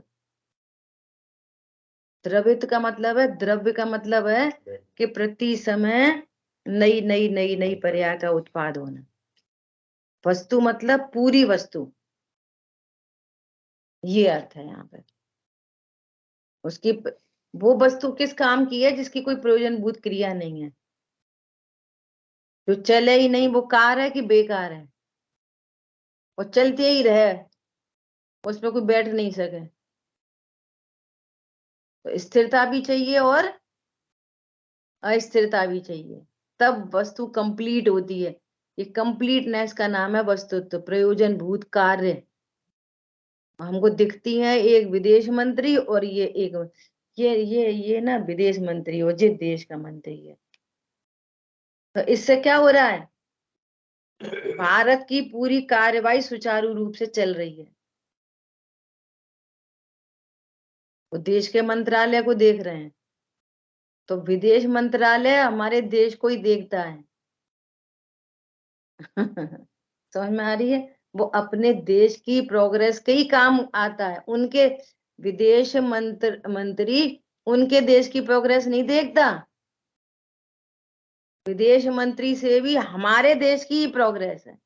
S1: द्रवित का मतलब है, द्रव्य का मतलब है कि प्रति समय नई नई नई नई पर्याय का उत्पाद होना। वस्तु मतलब पूरी वस्तु, ये अर्थ है यहाँ पे। उसकी वो वस्तु किस काम की है? जिसकी कोई प्रयोजनभूत क्रिया नहीं है, जो चले ही नहीं, वो कार है कि बेकार है, और चलते ही रहे, उसमें कोई बैठ नहीं सके। तो स्थिरता भी चाहिए और अस्थिरता भी चाहिए, तब वस्तु कंप्लीट होती है। ये कंप्लीटनेस का नाम है वस्तुत्व, प्रयोजन भूत कार्य। हमको दिखती है एक विदेश मंत्री और ये एक, ये ना विदेश मंत्री और जिस देश का मंत्री है। तो इससे क्या हो रहा है? भारत की पूरी कार्यवाही सुचारू रूप से चल रही है। वो देश के मंत्रालय को देख रहे हैं, तो विदेश मंत्रालय हमारे देश को ही देखता है। समझ में आ रही है? वो अपने देश की प्रोग्रेस के ही काम आता है। उनके विदेश मंत्री उनके देश की प्रोग्रेस नहीं देखता, विदेश मंत्री से भी हमारे देश की ही प्रोग्रेस है,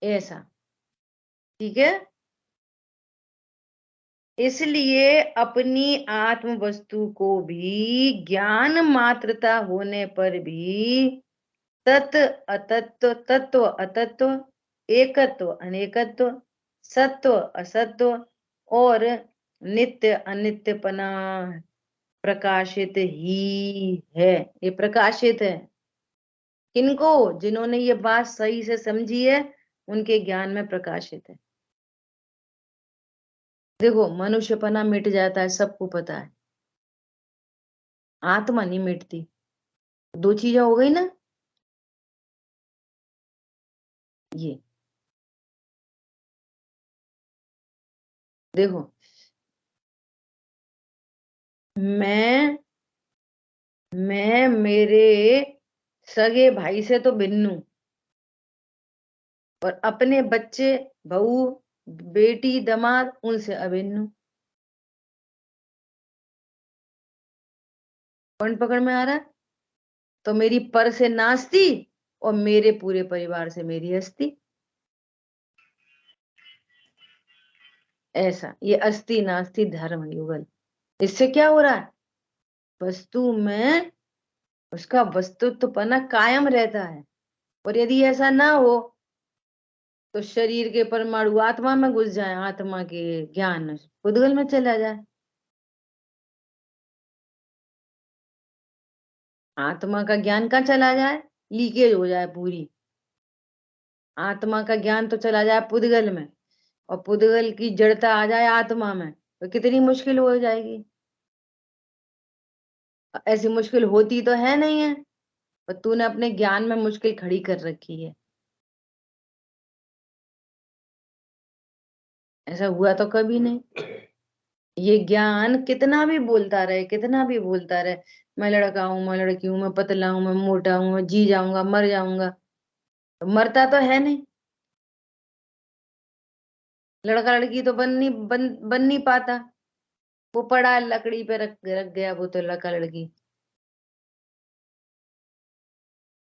S1: ऐसा। ठीक है, इसलिए अपनी आत्म वस्तु को भी ज्ञान मात्रता होने पर भी तत् अतत्व, तत्व अतत्व, एकत्व अनेकत्व, सत्व असत्व और नित्य अनित्यपना प्रकाशित ही है। ये प्रकाशित है किनको? जिन्होंने ये बात सही से समझी है, उनके ज्ञान में प्रकाशित है। देखो, मनुष्यपना मिट जाता है, सबको पता है, आत्मा नहीं मिटती। दो चीजें हो गई ना, ये देखो, मैं मेरे सगे भाई से तो भिन्न हूं, और अपने बच्चे, बहू, बेटी, दामाद, उनसे अभिन्न हूं। कौन पकड़ में आ रहा है? तो मेरी पर से नास्ती और मेरे पूरे परिवार से मेरी हस्ती, ऐसा। ये अस्ति नास्ति धर्म युगल। इससे क्या हो रहा है? वस्तु में उसका वस्तुत्वपना कायम रहता है। और यदि ऐसा ना हो तो शरीर के परमाणु आत्मा में घुस जाए, आत्मा के ज्ञान उद्गल में चला जाए। आत्मा का ज्ञान कहाँ चला जाए? लीकेज हो जाए पूरी। आत्मा का ज्ञान तो चला जाए पुद्गल में, और पुद्गल की जड़ता आ जाए आत्मा में, तो कितनी मुश्किल हो जाएगी। ऐसी मुश्किल होती तो है नहीं है, पर तूने अपने ज्ञान में मुश्किल खड़ी कर रखी है। ऐसा हुआ तो कभी नहीं। ये ज्ञान कितना भी बोलता रहे, कितना भी बोलता रहे, मैं लड़का हूं, मैं लड़की हूं, मैं पतला हूं, मैं मोटा हूं, मैं जी जाऊंगा, मर जाऊंगा, तो मरता तो है नहीं। लड़का लड़की तो बन नहीं पाता। वो पड़ा लकड़ी पे रख रख गया, वो तो लड़का लड़की।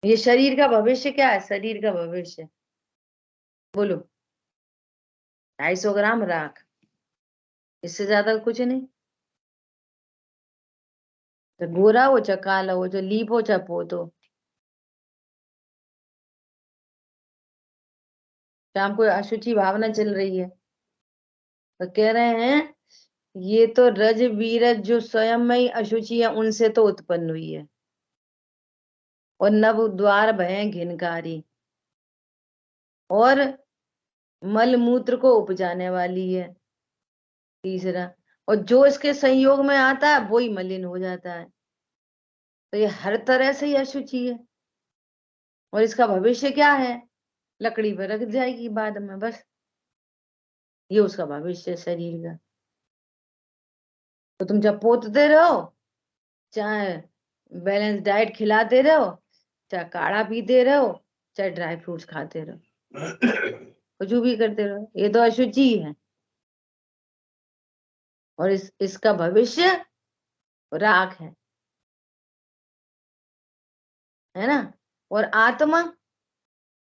S1: ये शरीर का भविष्य क्या है? शरीर का भविष्य बोलो, 250 ग्राम राख, इससे ज्यादा कुछ नहीं। तो गोरा हो चाहे काला हो, चाहे लीप हो चाहे पोत हो, शाम को अशुचि भावना चल रही है, तो कह रहे हैं ये तो रज वीरज जो स्वयं में ही अशुचि है, उनसे तो उत्पन्न हुई है, और नव द्वार भय घिनकारी, और मल मूत्र को उपजाने वाली है, तीसरा। और जो इसके संयोग में आता है वो ही मलिन हो जाता है। तो ये हर तरह से ही अशुचि है। और इसका भविष्य क्या है? लकड़ी पर रख जाएगी बाद में, बस। ये उसका भविष्य है शरीर का। तो तुम जब पोतते रहो, चाहे बैलेंस डाइट खिलाते रहो, चाहे काढ़ा पीते रहो, चाहे ड्राई फ्रूट्स खाते रहो, कुछ भी करते रहो, ये तो अशुचि है। और इसका भविष्य राख है ना। और आत्मा,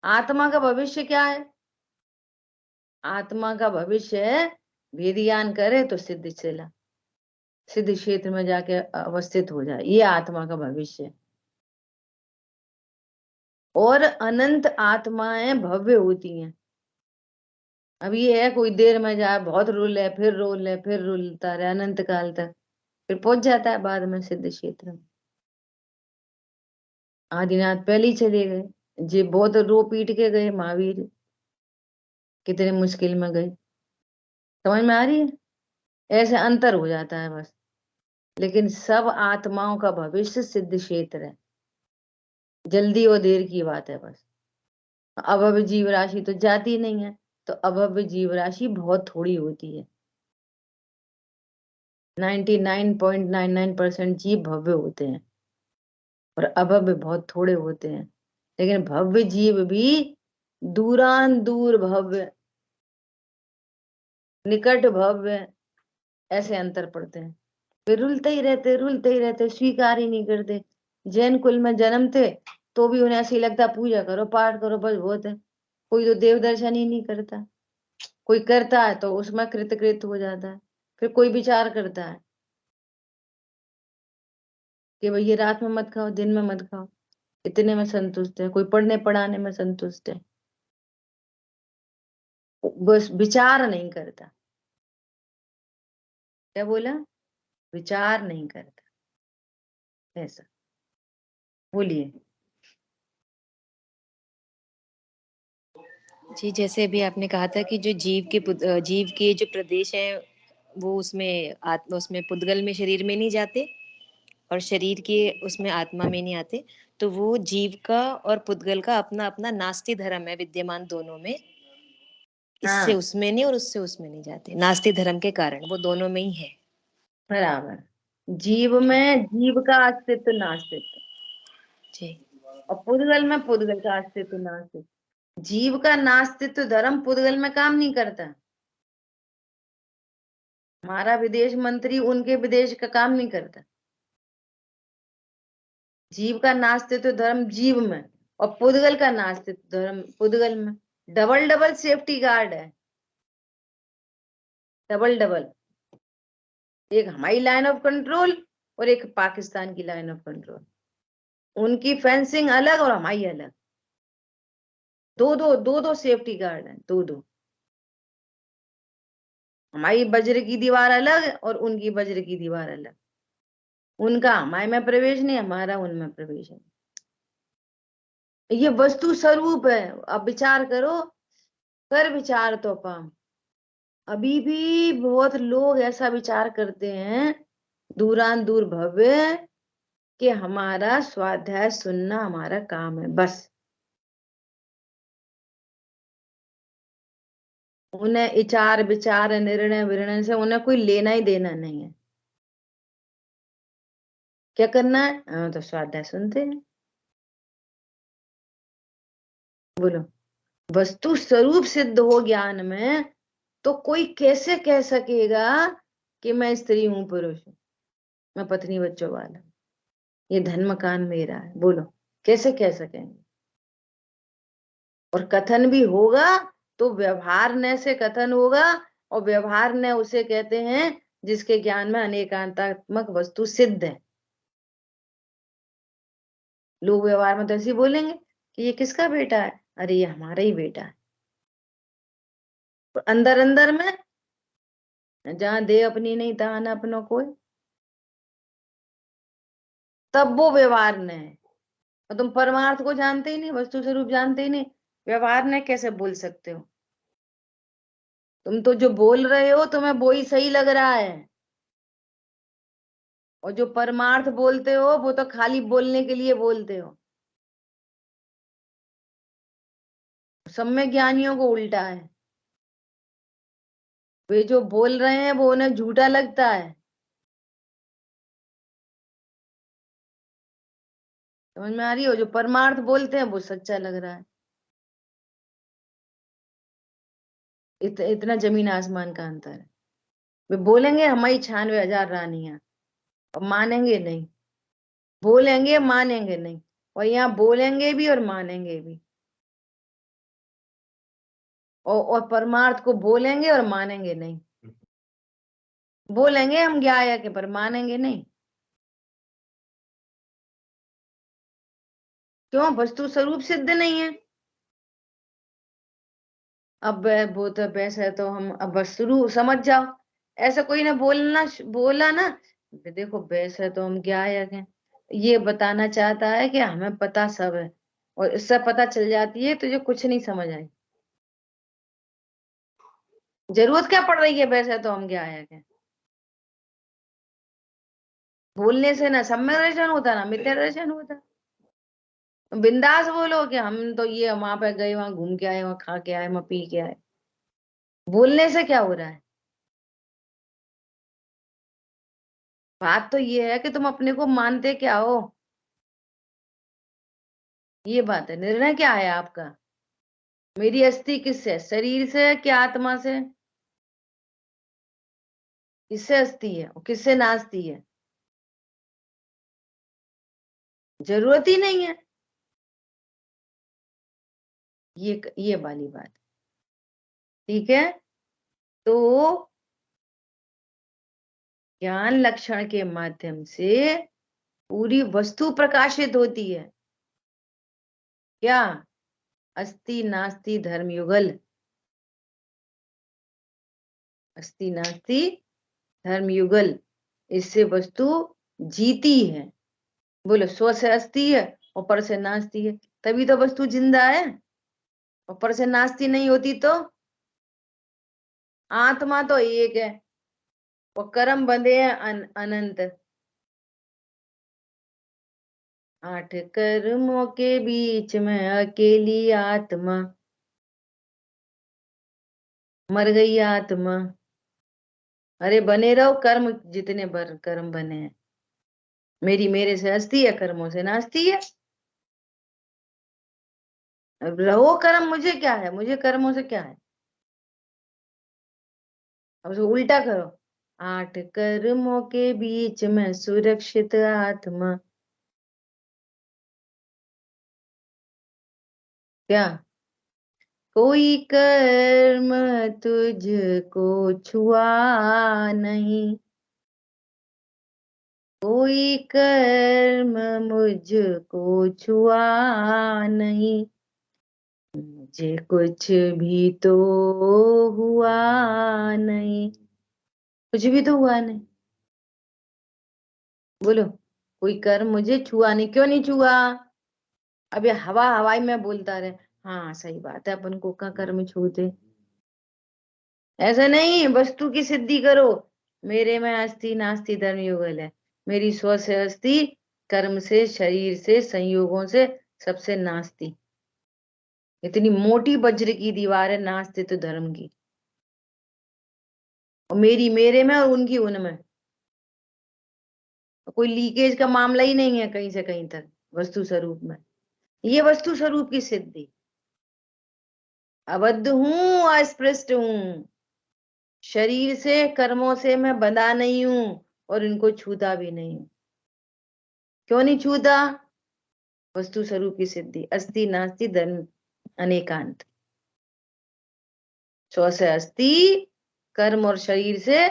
S1: आत्मा का भविष्य क्या है? आत्मा का भविष्य है वेद ज्ञान करे तो सिद्ध चला, सिद्ध क्षेत्र में जाके अवस्थित हो जाए, ये आत्मा का भविष्य है। और अनंत आत्माएं भव्य होती हैं। अब ये है कोई देर में जाए, बहुत रोल है, फिर रोल है, फिर रोलता रहे अनंत काल तक, फिर पहुंच जाता है बाद में सिद्ध क्षेत्र में। आदिनाथ पहले ही चले गए, जे बहुत रो पीट के गए महावीर, कितने मुश्किल में गए। समझ में आ रही है? ऐसे अंतर हो जाता है बस। लेकिन सब आत्माओं का भविष्य सिद्ध क्षेत्र है, जल्दी और देर की बात है बस। अब जीव राशि तो जाती नहीं है, तो अभव्य जीव राशि बहुत थोड़ी होती है। 99.99% जीव भव्य होते हैं और अभव्य बहुत थोड़े होते हैं। लेकिन भव्य जीव भी दूरान दूर भव्य, निकट भव्य, ऐसे अंतर पड़ते हैं। वे रुलते ही रहते, स्वीकार ही नहीं करते। जैन कुल में जन्मते तो भी उन्हें ऐसे ही लगता पूजा करो, पाठ करो, बस बहुत है। कोई तो देव दर्शन ही नहीं करता, कोई करता है तो उसमें कृतकृत हो जाता है। फिर कोई विचार करता है कि भाई ये रात में मत खाओ, दिन में मत खाओ, इतने में संतुष्ट है। कोई पढ़ने पढ़ाने में संतुष्ट है, बस विचार नहीं करता। क्या बोला? विचार नहीं करता, ऐसा। बोलिए।
S2: जी, जैसे अभी आपने कहा था कि जो जीव के जो प्रदेश हैं वो उसमें पुद्गल में, शरीर में नहीं जाते, और शरीर के उसमें आत्मा में नहीं आते। तो वो जीव का और पुद्गल का अपना अपना नास्ति धर्म है विद्यमान दोनों में। इससे
S1: हाँ,
S2: उसमें नहीं और उससे उसमें नहीं जाते, नास्ति धर्म के कारण वो दोनों में ही है।
S1: बराबर। जीव में जीव का अस्तित्व नास्तित्व,
S2: जी।
S1: और पुद्गल में पुद्गल का अस्तित्व नास्तित्व। जीव का नास्तित्व धर्म पुद्गल में काम नहीं करता। हमारा विदेश मंत्री उनके विदेश का काम नहीं करता। जीव का नास्तित्व धर्म जीव में और पुद्गल का नास्तित्व धर्म पुद्गल में। डबल डबल सेफ्टी गार्ड है, डबल डबल। एक हमारी लाइन ऑफ कंट्रोल और एक पाकिस्तान की लाइन ऑफ कंट्रोल। उनकी फेंसिंग अलग और हमारी अलग। दो सेफ्टी गार्ड हैं, दो। हमारी वज्र की दीवार अलग और उनकी वज्र की दीवार अलग। उनका हमारे में प्रवेश नहीं, हमारा उनमें प्रवेश नहीं। ये वस्तु स्वरूप है। अब विचार करो, कर विचार तो पाम। अभी भी बहुत लोग ऐसा विचार करते हैं दूरान दूर भव्य कि हमारा स्वाध्याय सुनना हमारा काम है, बस। उन्हें विचार विचार निर्णय विर्णय से उन्हें कोई लेना ही देना नहीं है। क्या करना है? तो स्वाध्याय सुनते हैं। बोलो। वस्तु स्वरूप सिद्ध हो ज्ञान में तो कोई कैसे कह सकेगा कि मैं स्त्री हूं, पुरुष हूं, मैं पत्नी बच्चों वाला, ये धन मकान मेरा है? बोलो, कैसे कह सकेंगे? और कथन भी होगा तो व्यवहार ने से कथन होगा, और व्यवहार ने उसे कहते हैं जिसके ज्ञान में अनेकांतात्मक वस्तु सिद्ध है। लोग व्यवहार में तो ऐसे बोलेंगे कि ये किसका बेटा है, अरे ये हमारा ही बेटा है। अंदर अंदर में जहां दे अपनी नहीं तहां न अपनो कोई, तब वो व्यवहार ने है। और तुम परमार्थ को जानते ही नहीं, वस्तु स्वरूप जानते ही नहीं, व्यवहार ने कैसे बोल सकते हो? तुम तो जो बोल रहे हो तुम्हें वो ही सही लग रहा है, और जो परमार्थ बोलते हो वो तो खाली बोलने के लिए बोलते हो। सब में ज्ञानियों को उल्टा है। वे जो बोल रहे हैं वो उन्हें झूठा लगता है। समझ में आ रही हो? जो परमार्थ बोलते हैं वो सच्चा लग रहा है। इतना जमीन आसमान का अंतर है। वे बोलेंगे हमारी 96,000 रानियां, और मानेंगे नहीं। बोलेंगे मानेंगे नहीं, और यहाँ बोलेंगे भी और मानेंगे भी। और परमार्थ को बोलेंगे और मानेंगे नहीं। बोलेंगे हम ज्ञाया के, पर मानेंगे नहीं। क्यों? वस्तु स्वरूप सिद्ध नहीं है। अब वो तो वैसे तो हम अब बस शुरू समझ जाओ। ऐसा कोई ना बोला ना, देखो वैसे तो हम ज्ञायक हैं, ये बताना चाहता है कि हमें पता सब है, और इससे पता चल जाती है तुझे कुछ नहीं समझ आई। जरूरत क्या पड़ रही है? वैसे तो हम ज्ञायक हैं। बोलने से ना सम्यक दर्शन होता ना मिथ्या दर्शन होता। बिंदास बोलो कि हम तो ये वहां पे गए, वहां घूम के आए, वहां खा के आए, वहां पी के आए। बोलने से क्या हो रहा है? बात तो ये है कि तुम अपने को मानते क्या हो, ये बात है। निर्णय क्या है आपका? मेरी अस्थि किससे? शरीर से क्या आत्मा से? किससे अस्थि है और किससे नास्ती है? जरूरत ही नहीं है। ये वाली बात, ठीक है। तो ज्ञान लक्षण के माध्यम से पूरी वस्तु प्रकाशित होती है। क्या? अस्ति नास्ति धर्म युगल, अस्ति नास्ति धर्म युगल, इससे वस्तु जीती है। बोलो, स्व से अस्ति है और पर से नास्ती है, तभी तो वस्तु जिंदा है। और पर से नास्ती नहीं होती तो? आत्मा तो एक है और कर्म बंधे हैं अनंत। 8 कर्मों के बीच में अकेली आत्मा, मर गई आत्मा। अरे बने रहो कर्म, जितने कर्म बने हैं। मेरे से हस्ती है, कर्मों से नास्ती है। अब रहो कर्म, मुझे क्या है, मुझे कर्मों से क्या है। अब उसको उल्टा करो, 8 कर्मों के बीच में सुरक्षित आत्मा। क्या? कोई कर्म तुझको छुआ नहीं, कोई कर्म मुझको छुआ नहीं, मुझे कुछ भी तो हुआ नहीं, कुछ भी तो हुआ नहीं। बोलो, कोई कर्म मुझे छुआ नहीं। क्यों नहीं छुआ? अब ये हवा हवाई में बोलता रहे, हाँ सही बात है, अपन को का कर्म छूते। ऐसा नहीं, वस्तु की सिद्धि करो। मेरे में अस्थि नास्ति धर्म युगल है, मेरी स्व से अस्थि, कर्म से, शरीर से, संयोगों से, सबसे नास्ति। इतनी मोटी वज्र की दीवार है नास्ति तो धर्म की, और मेरी मेरे में और उनकी उनमें। कोई लीकेज का मामला ही नहीं है कहीं से कहीं तक वस्तु स्वरूप में। ये वस्तु स्वरूप की सिद्धि। अबद्ध हूं, अस्पृष्ट हूं, शरीर से, कर्मों से मैं बंधा नहीं हूं और इनको छूता भी नहीं हूं। क्यों नहीं छूता? वस्तु स्वरूप की सिद्धि। अस्ति नास्ति धर्म अनेकांत, स्व से अस्ति, कर्म और शरीर से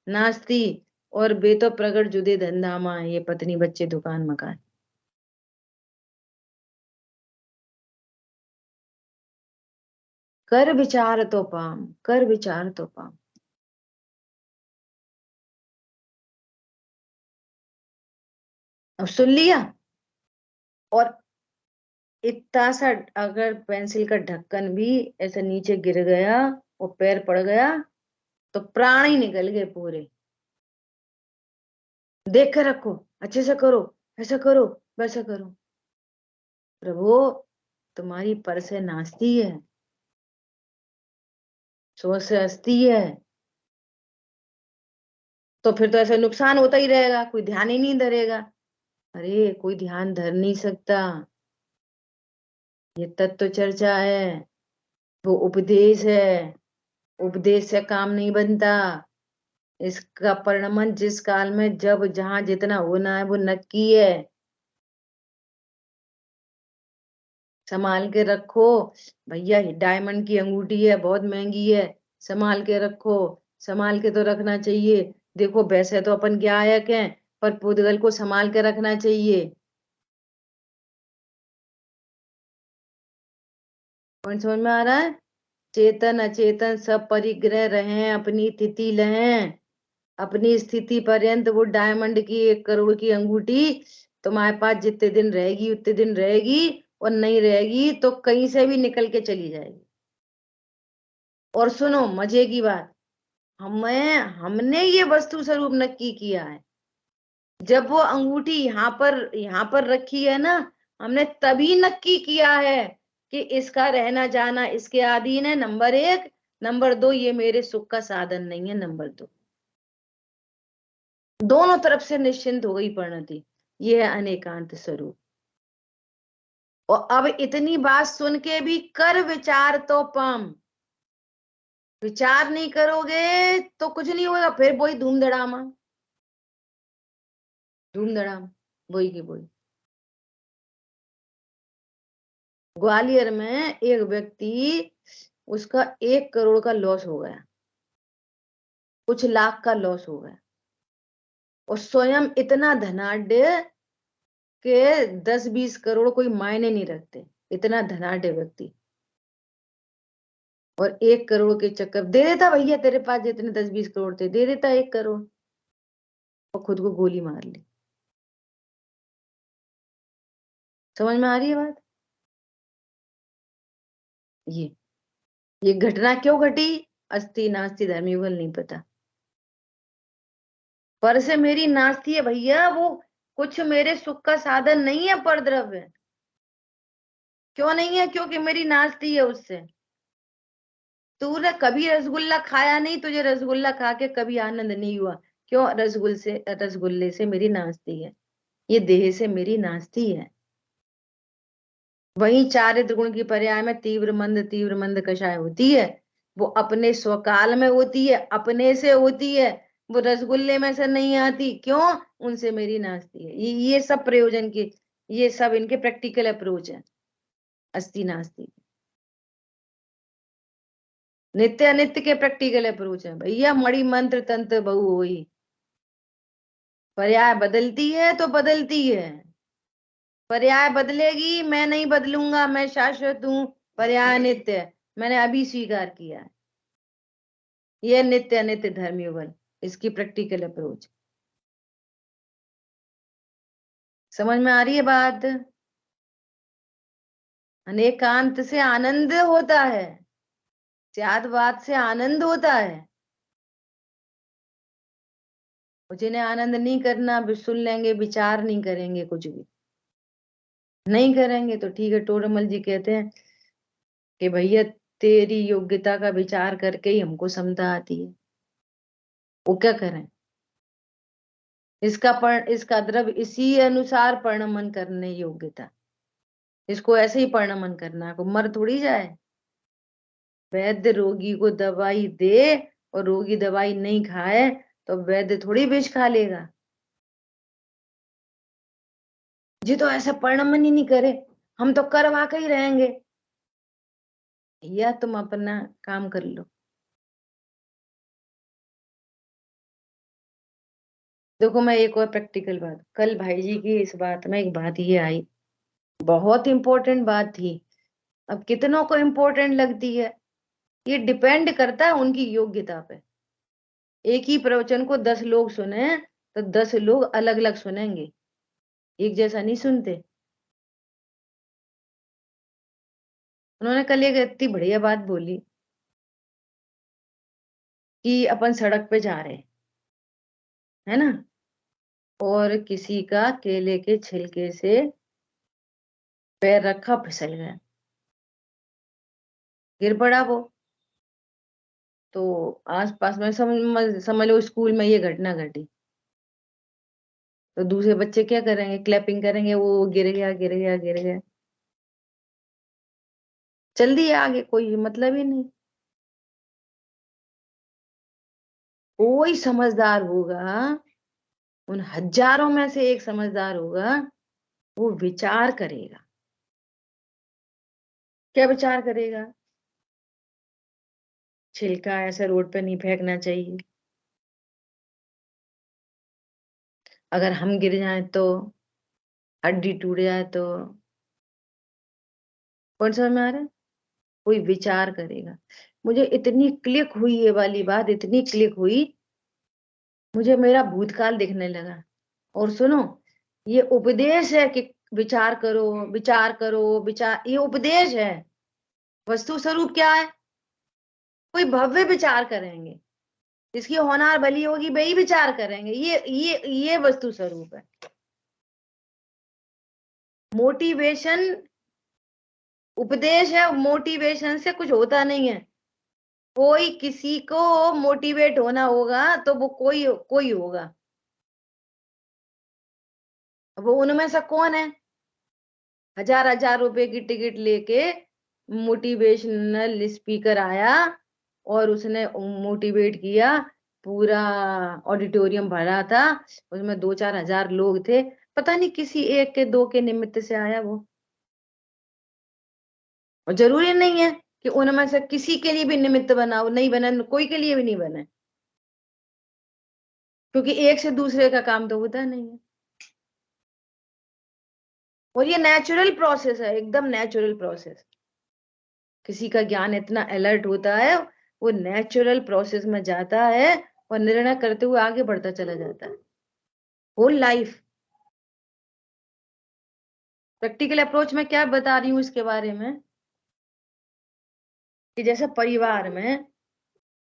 S1: नास्ति, और बे तो प्रगट जुदे धंधामा, ये पत्नी बच्चे दुकान मकान। कर विचार तो पाम, कर विचार तो पाम। अब सुन लिया। और इतना सा अगर पेंसिल का ढक्कन भी ऐसे नीचे गिर गया और पैर पड़ गया तो प्राण ही निकल गए पूरे। देख कर रखो, अच्छे से करो, ऐसा करो, वैसा करो। प्रभु, तुम्हारी पर से नास्ती है, स्व से अस्ति है, तो फिर तो ऐसे नुकसान होता ही रहेगा, कोई ध्यान ही नहीं धरेगा। अरे कोई ध्यान धर नहीं सकता, ये तत्व चर्चा है, वो उपदेश है, उपदेश से काम नहीं बनता। इसका परिणमन जिस काल में जब जहां जितना होना है वो नक्की है। संभाल के रखो भैया, डायमंड की अंगूठी है, बहुत महंगी है, संभाल के रखो। संभाल के तो रखना चाहिए। देखो वैसे तो अपन गायक हैं, पर पुद्गल को संभाल के रखना चाहिए। पॉइंट समझ में आ रहा है? चेतन अचेतन सब परिग्रह रहे, अपनी तिथि लें, अपनी स्थिति पर्यंत वो डायमंड की 1 करोड़ की अंगूठी तुम्हारे पास जितने दिन रहेगी उतने दिन रहेगी, और नहीं रहेगी तो कहीं से भी निकल के चली जाएगी। और सुनो मजे की बात, हमने ये वस्तु स्वरूप नक्की किया है। जब वो अंगूठी यहाँ पर रखी है ना, हमने तभी नक्की किया है कि इसका रहना जाना इसके अधीन है, नंबर 1। नंबर 2, ये मेरे सुख का साधन नहीं है। नंबर 2, दोनों तरफ से निश्चिंत हो गई परिणति। ये है अनेकांत स्वरूप। और अब इतनी बात सुन के भी कर विचार तो पम, विचार नहीं करोगे तो कुछ नहीं होगा। फिर वही धूम धड़ामा, धूम धड़ाम, वही की वही। ग्वालियर में एक व्यक्ति, उसका 1 करोड़ का लॉस हो गया, कुछ लाख का लॉस हो गया, और स्वयं इतना धनाढ्य के 10-20 करोड़ कोई मायने नहीं रखते, इतना धनाढ्य व्यक्ति। और 1 करोड़ के चक्कर दे देता, भैया तेरे पास जितने 10-20 करोड़ थे दे देता 1 करोड़, और खुद को गोली मार ली। समझ में आ रही है बात? ये घटना क्यों घटी? अस्ति नास्ति धर्मयुगल नहीं पता। पर से मेरी नास्ती है भैया, वो कुछ मेरे सुख का साधन नहीं है पर द्रव्य। क्यों नहीं है? क्योंकि मेरी नास्ती है उससे। तूने कभी रसगुल्ला खाया नहीं, तुझे रसगुल्ला खा के कभी आनंद नहीं हुआ। क्यों? रसगुल्ले से मेरी नास्ती है, ये देह से मेरी नास्ती है। वही चारित्र गुण की पर्याय में तीव्र मंद कषाय होती है, वो अपने स्वकाल में होती है, अपने से होती है, वो रसगुल्ले में से नहीं आती। क्यों? उनसे मेरी नास्ती है। ये सब प्रयोजन की, ये सब इनके प्रैक्टिकल अप्रोच है अस्ति नास्ति। नित्य अनित्य के प्रैक्टिकल अप्रोच है भैया। मणि मंत्र तंत्र बहु होई, पर्याय बदलती है तो बदलती है, पर्याय बदलेगी, मैं नहीं बदलूंगा, मैं शाश्वत हूं, पर्याय नित्य है, मैंने अभी स्वीकार किया है। यह नित्य अनित्य धर्मयुगल, इसकी प्रैक्टिकल अप्रोच। समझ में आ रही है बात? अनेकांत से आनंद होता है, स्यादवाद से आनंद होता है। जिन्हें आनंद नहीं करना, सुन लेंगे, विचार नहीं करेंगे, कुछ भी नहीं करेंगे तो ठीक है। टोडरमल जी कहते हैं कि भैया तेरी योग्यता का विचार करके ही हमको समता आती है। वो क्या करें? इसका द्रव्य इसी अनुसार परिणमन करने योग्यता, इसको ऐसे ही परिणमन करना है, को मर थोड़ी जाए। वैद्य रोगी को दवाई दे और रोगी दवाई नहीं खाए तो वैद्य थोड़ी विष खा लेगा। जी तो ऐसा परिणमन ही नहीं करे, हम तो करवा के ही रहेंगे। या तुम अपना काम कर लो। देखो मैं एक और प्रैक्टिकल बात, कल भाई जी की इस बात में एक बात ये आई, बहुत इंपॉर्टेंट बात थी। अब कितनों को इंपॉर्टेंट लगती है, ये डिपेंड करता है उनकी योग्यता पे। एक ही प्रवचन को 10 लोग सुने तो 10 लोग अलग अलग सुनेंगे, एक जैसा नहीं सुनते। उन्होंने कल एक इतनी बढ़िया बात बोली कि अपन सड़क पे जा रहे है ना, और किसी का केले के छिलके से पैर रखा, फिसल गया, गिर पड़ा वो। तो आसपास में समझ लो स्कूल में ये घटना घटी, तो दूसरे बच्चे क्या करेंगे? क्लैपिंग करेंगे, वो गिर गया गिर गया गिर गया, चल दिए आगे, कोई मतलब ही नहीं। कोई समझदार होगा, उन हजारों में से एक समझदार होगा, वो विचार करेगा। क्या विचार करेगा? छिलका ऐसे रोड पे नहीं फेंकना चाहिए, अगर हम गिर जाए तो, हड्डी टूट जाए तो। कौन समझ में आ रहा है? कोई विचार करेगा। मुझे इतनी क्लिक हुई ये वाली बात, इतनी क्लिक हुई, मुझे मेरा भूतकाल दिखने लगा। और सुनो, ये उपदेश है कि विचार करो विचार करो विचार, ये उपदेश है। वस्तु स्वरूप क्या है? कोई भव्य विचार करेंगे, जिसकी होनार भली होगी वही विचार करेंगे। ये वस्तु स्वरूप है। मोटिवेशन उपदेश है, मोटिवेशन से कुछ होता नहीं है। कोई किसी को मोटिवेट होना होगा तो वो कोई कोई होगा। वो उनमें से कौन है? 1000 रुपए की टिकट लेके मोटिवेशनल स्पीकर आया और उसने मोटिवेट किया, पूरा ऑडिटोरियम भरा था, उसमें 2-4 हजार लोग थे, पता नहीं किसी एक के दो के निमित्त से आया वो। और जरूरी नहीं है कि उनमें से किसी के लिए भी निमित्त बना, वो नहीं बना, कोई के लिए भी नहीं बने, क्योंकि एक से दूसरे का काम तो होता नहीं है। और ये नेचुरल प्रोसेस है, एकदम नेचुरल प्रोसेस। किसी का ज्ञान इतना अलर्ट होता है, वो नेचुरल प्रोसेस में जाता है और निर्णय करते हुए आगे बढ़ता चला जाता है होल लाइफ। प्रैक्टिकल अप्रोच में क्या बता रही हूँ इसके बारे में, कि जैसे परिवार में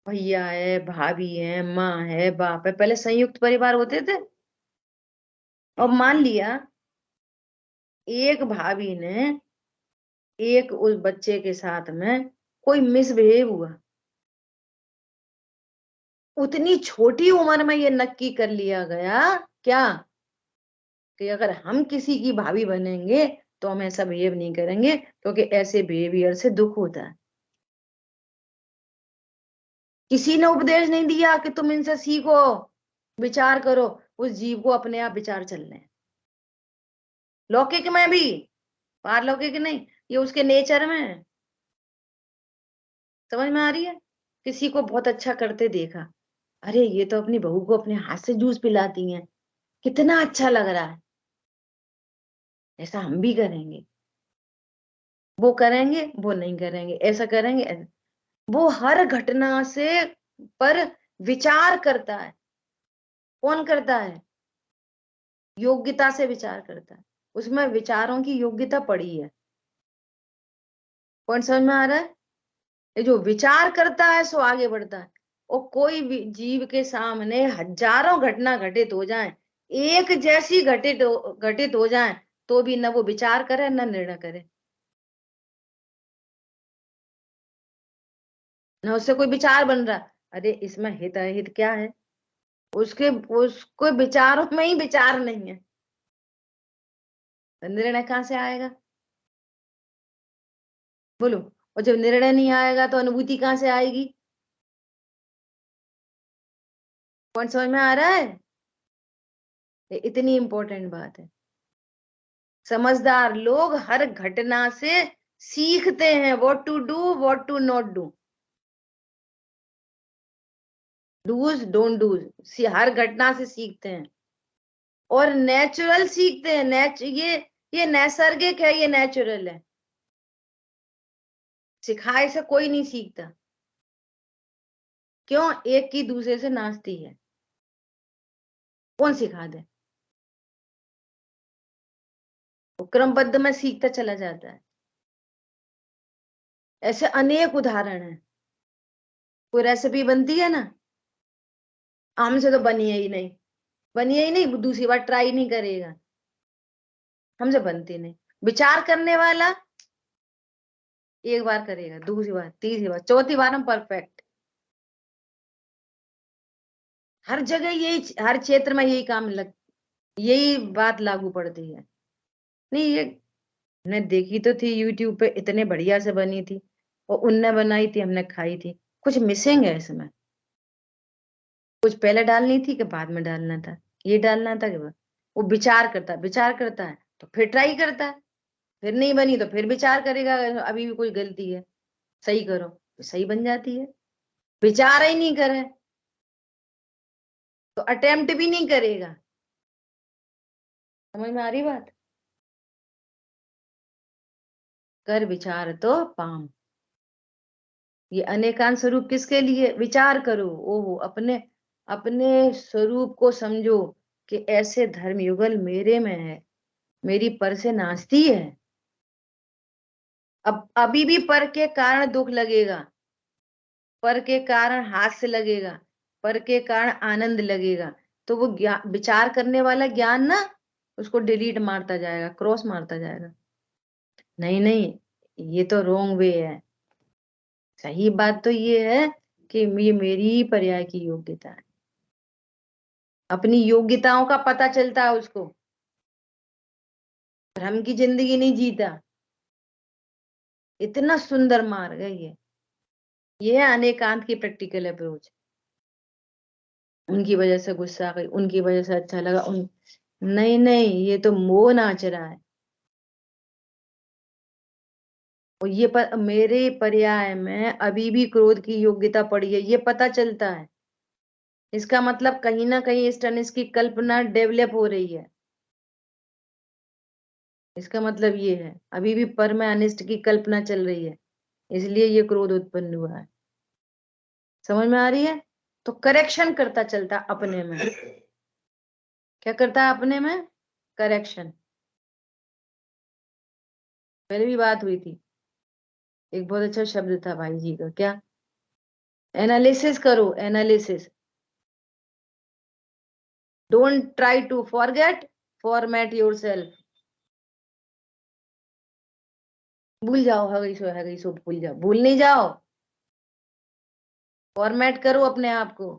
S1: भैया है, भाभी है, माँ है, बाप है, पहले संयुक्त परिवार होते थे। और मान लिया एक भाभी ने एक उस बच्चे के साथ में कोई मिसबिहेव हुआ, उतनी छोटी उम्र में ये नक्की कर लिया गया क्या, कि अगर हम किसी की भाभी बनेंगे तो हम ऐसा बिहेव नहीं करेंगे, क्योंकि ऐसे बिहेवियर से दुख होता है। किसी ने उपदेश नहीं दिया कि तुम इनसे सीखो, विचार करो, उस जीव को अपने आप विचार चलने हैं। लौकिक में भी, पारलौकिक नहीं, ये उसके नेचर में है। समझ में आ रही है? किसी को बहुत अच्छा करते देखा, अरे ये तो अपनी बहू को अपने हाथ से जूस पिलाती हैं, कितना अच्छा लग रहा है, ऐसा हम भी करेंगे। वो करेंगे, वो नहीं करेंगे, ऐसा करेंगे, ऐसा। वो हर घटना से पर विचार करता है। कौन करता है? योग्यता से विचार करता है, उसमें विचारों की योग्यता पड़ी है। कौन समझ में आ रहा है? ये जो विचार करता है सो आगे बढ़ता है। और कोई भी जीव के सामने हजारों घटना घटित हो जाए, एक जैसी घटित हो जाए, तो भी न वो विचार करे न निर्णय करे, न उससे कोई विचार बन रहा, अरे इसमें हित है, हित क्या है, उसके उसको विचारों में ही विचार नहीं है, तो निर्णय कहाँ से आएगा? बोलो। और जब निर्णय नहीं आएगा तो अनुभूति कहाँ से आएगी? कौन समझ में आ रहा है? ये इतनी इंपॉर्टेंट बात है। समझदार लोग हर घटना से सीखते हैं, what to do, what to not do, dos don't dos, हर घटना से सीखते हैं और नेचुरल सीखते हैं। ये नैसर्गिक है, ये नेचुरल है, सिखाए से कोई नहीं सीखता। क्यों? एक की दूसरे से नाचती है, कौन सिखा दे? वो क्रमबद्ध में सीखता चला जाता है। ऐसे अनेक उदाहरण हैं। कोई रेसिपी बनती है ना, हमसे तो बनी है ही नहीं, बनी है ही नहीं, दूसरी बार ट्राई नहीं करेगा, हमसे बनती नहीं। विचार करने वाला एक बार करेगा, दूसरी बार, तीसरी बार, चौथी बार हम परफेक्ट। हर जगह यही, हर क्षेत्र में यही यही बात लागू पड़ती है। नहीं, ये हमने देखी तो थी यूट्यूब पे, इतने बढ़िया से बनी थी, और उनने बनाई थी, हमने खाई थी, कुछ मिसिंग है इसमें, कुछ पहले डालनी थी कि बाद में डालना था, ये डालना था कि वो विचार करता है तो फिर ट्राई करता है, फिर नहीं बनी तो फिर विचार करेगा, अभी भी कोई गलती है, सही करो, तो सही बन जाती है। विचार ही नहीं करे तो अटेम्प्ट भी नहीं करेगा। समझ में आ रही बात? कर विचार तो पाम, ये अनेकांत स्वरूप किसके लिए? विचार करो, ओहो, अपने अपने स्वरूप को समझो कि ऐसे धर्म युगल मेरे में है, मेरी पर से नाचती है। अब अभी भी पर के कारण दुख लगेगा, पर के कारण हास्य लगेगा, पर के कारण आनंद लगेगा, तो वो विचार करने वाला ज्ञान ना उसको डिलीट मारता जाएगा, क्रॉस मारता जाएगा, नहीं नहीं, ये तो रोंग वे है, सही बात तो ये है कि ये मेरी ही पर्याय की योग्यता है। अपनी योग्यताओं का पता चलता है उसको, भ्रम की जिंदगी नहीं जीता। इतना सुंदर मार्ग है ये है अनेकांत की प्रैक्टिकल अप्रोच। उनकी वजह से गुस्सा आ गई, उनकी वजह से अच्छा लगा, नहीं नहीं, ये तो मोह नाच रहा है। और ये मेरे पर्याय में अभी भी क्रोध की योग्यता पड़ी है, ये पता चलता है। इसका मतलब कहीं ना कहीं इस टनिस की कल्पना डेवलप हो रही है। इसका मतलब ये है अभी भी पर में अनिष्ट की कल्पना चल रही है, इसलिए ये क्रोध उत्पन्न हुआ है। समझ में आ रही है? तो करेक्शन करता चलता अपने में। क्या करता है अपने में? करेक्शन। पहले भी बात हुई थी, एक बहुत अच्छा शब्द था भाई जी का, क्या? एनालिसिस करो, analysis. Don't try to forget, format yourself. भूल जाओ, है गई सो भूल जाओ, भूल नहीं जाओ, फॉर्मेट करो अपने आप को।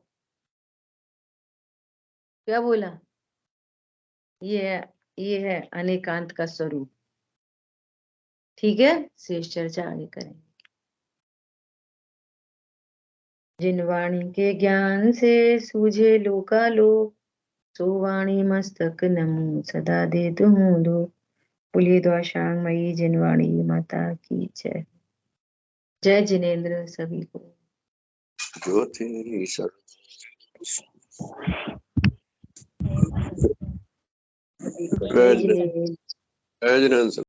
S1: क्या बोला? ये है अनेकांत का स्वरूप। ठीक है, शेष चर्चा आगे करेंगे। जिन वाणी के ज्ञान से सूझे लोकालोक, सो वाणी मस्तक नमो सदा दे तुम दो। बोलिए द्वाशांग मई जिनवाणी माता की जय। जय जिनेन्द्र सभी को।
S4: ज्योति
S1: जय जिनेन्द्र।
S4: जय जिनेन्द्र।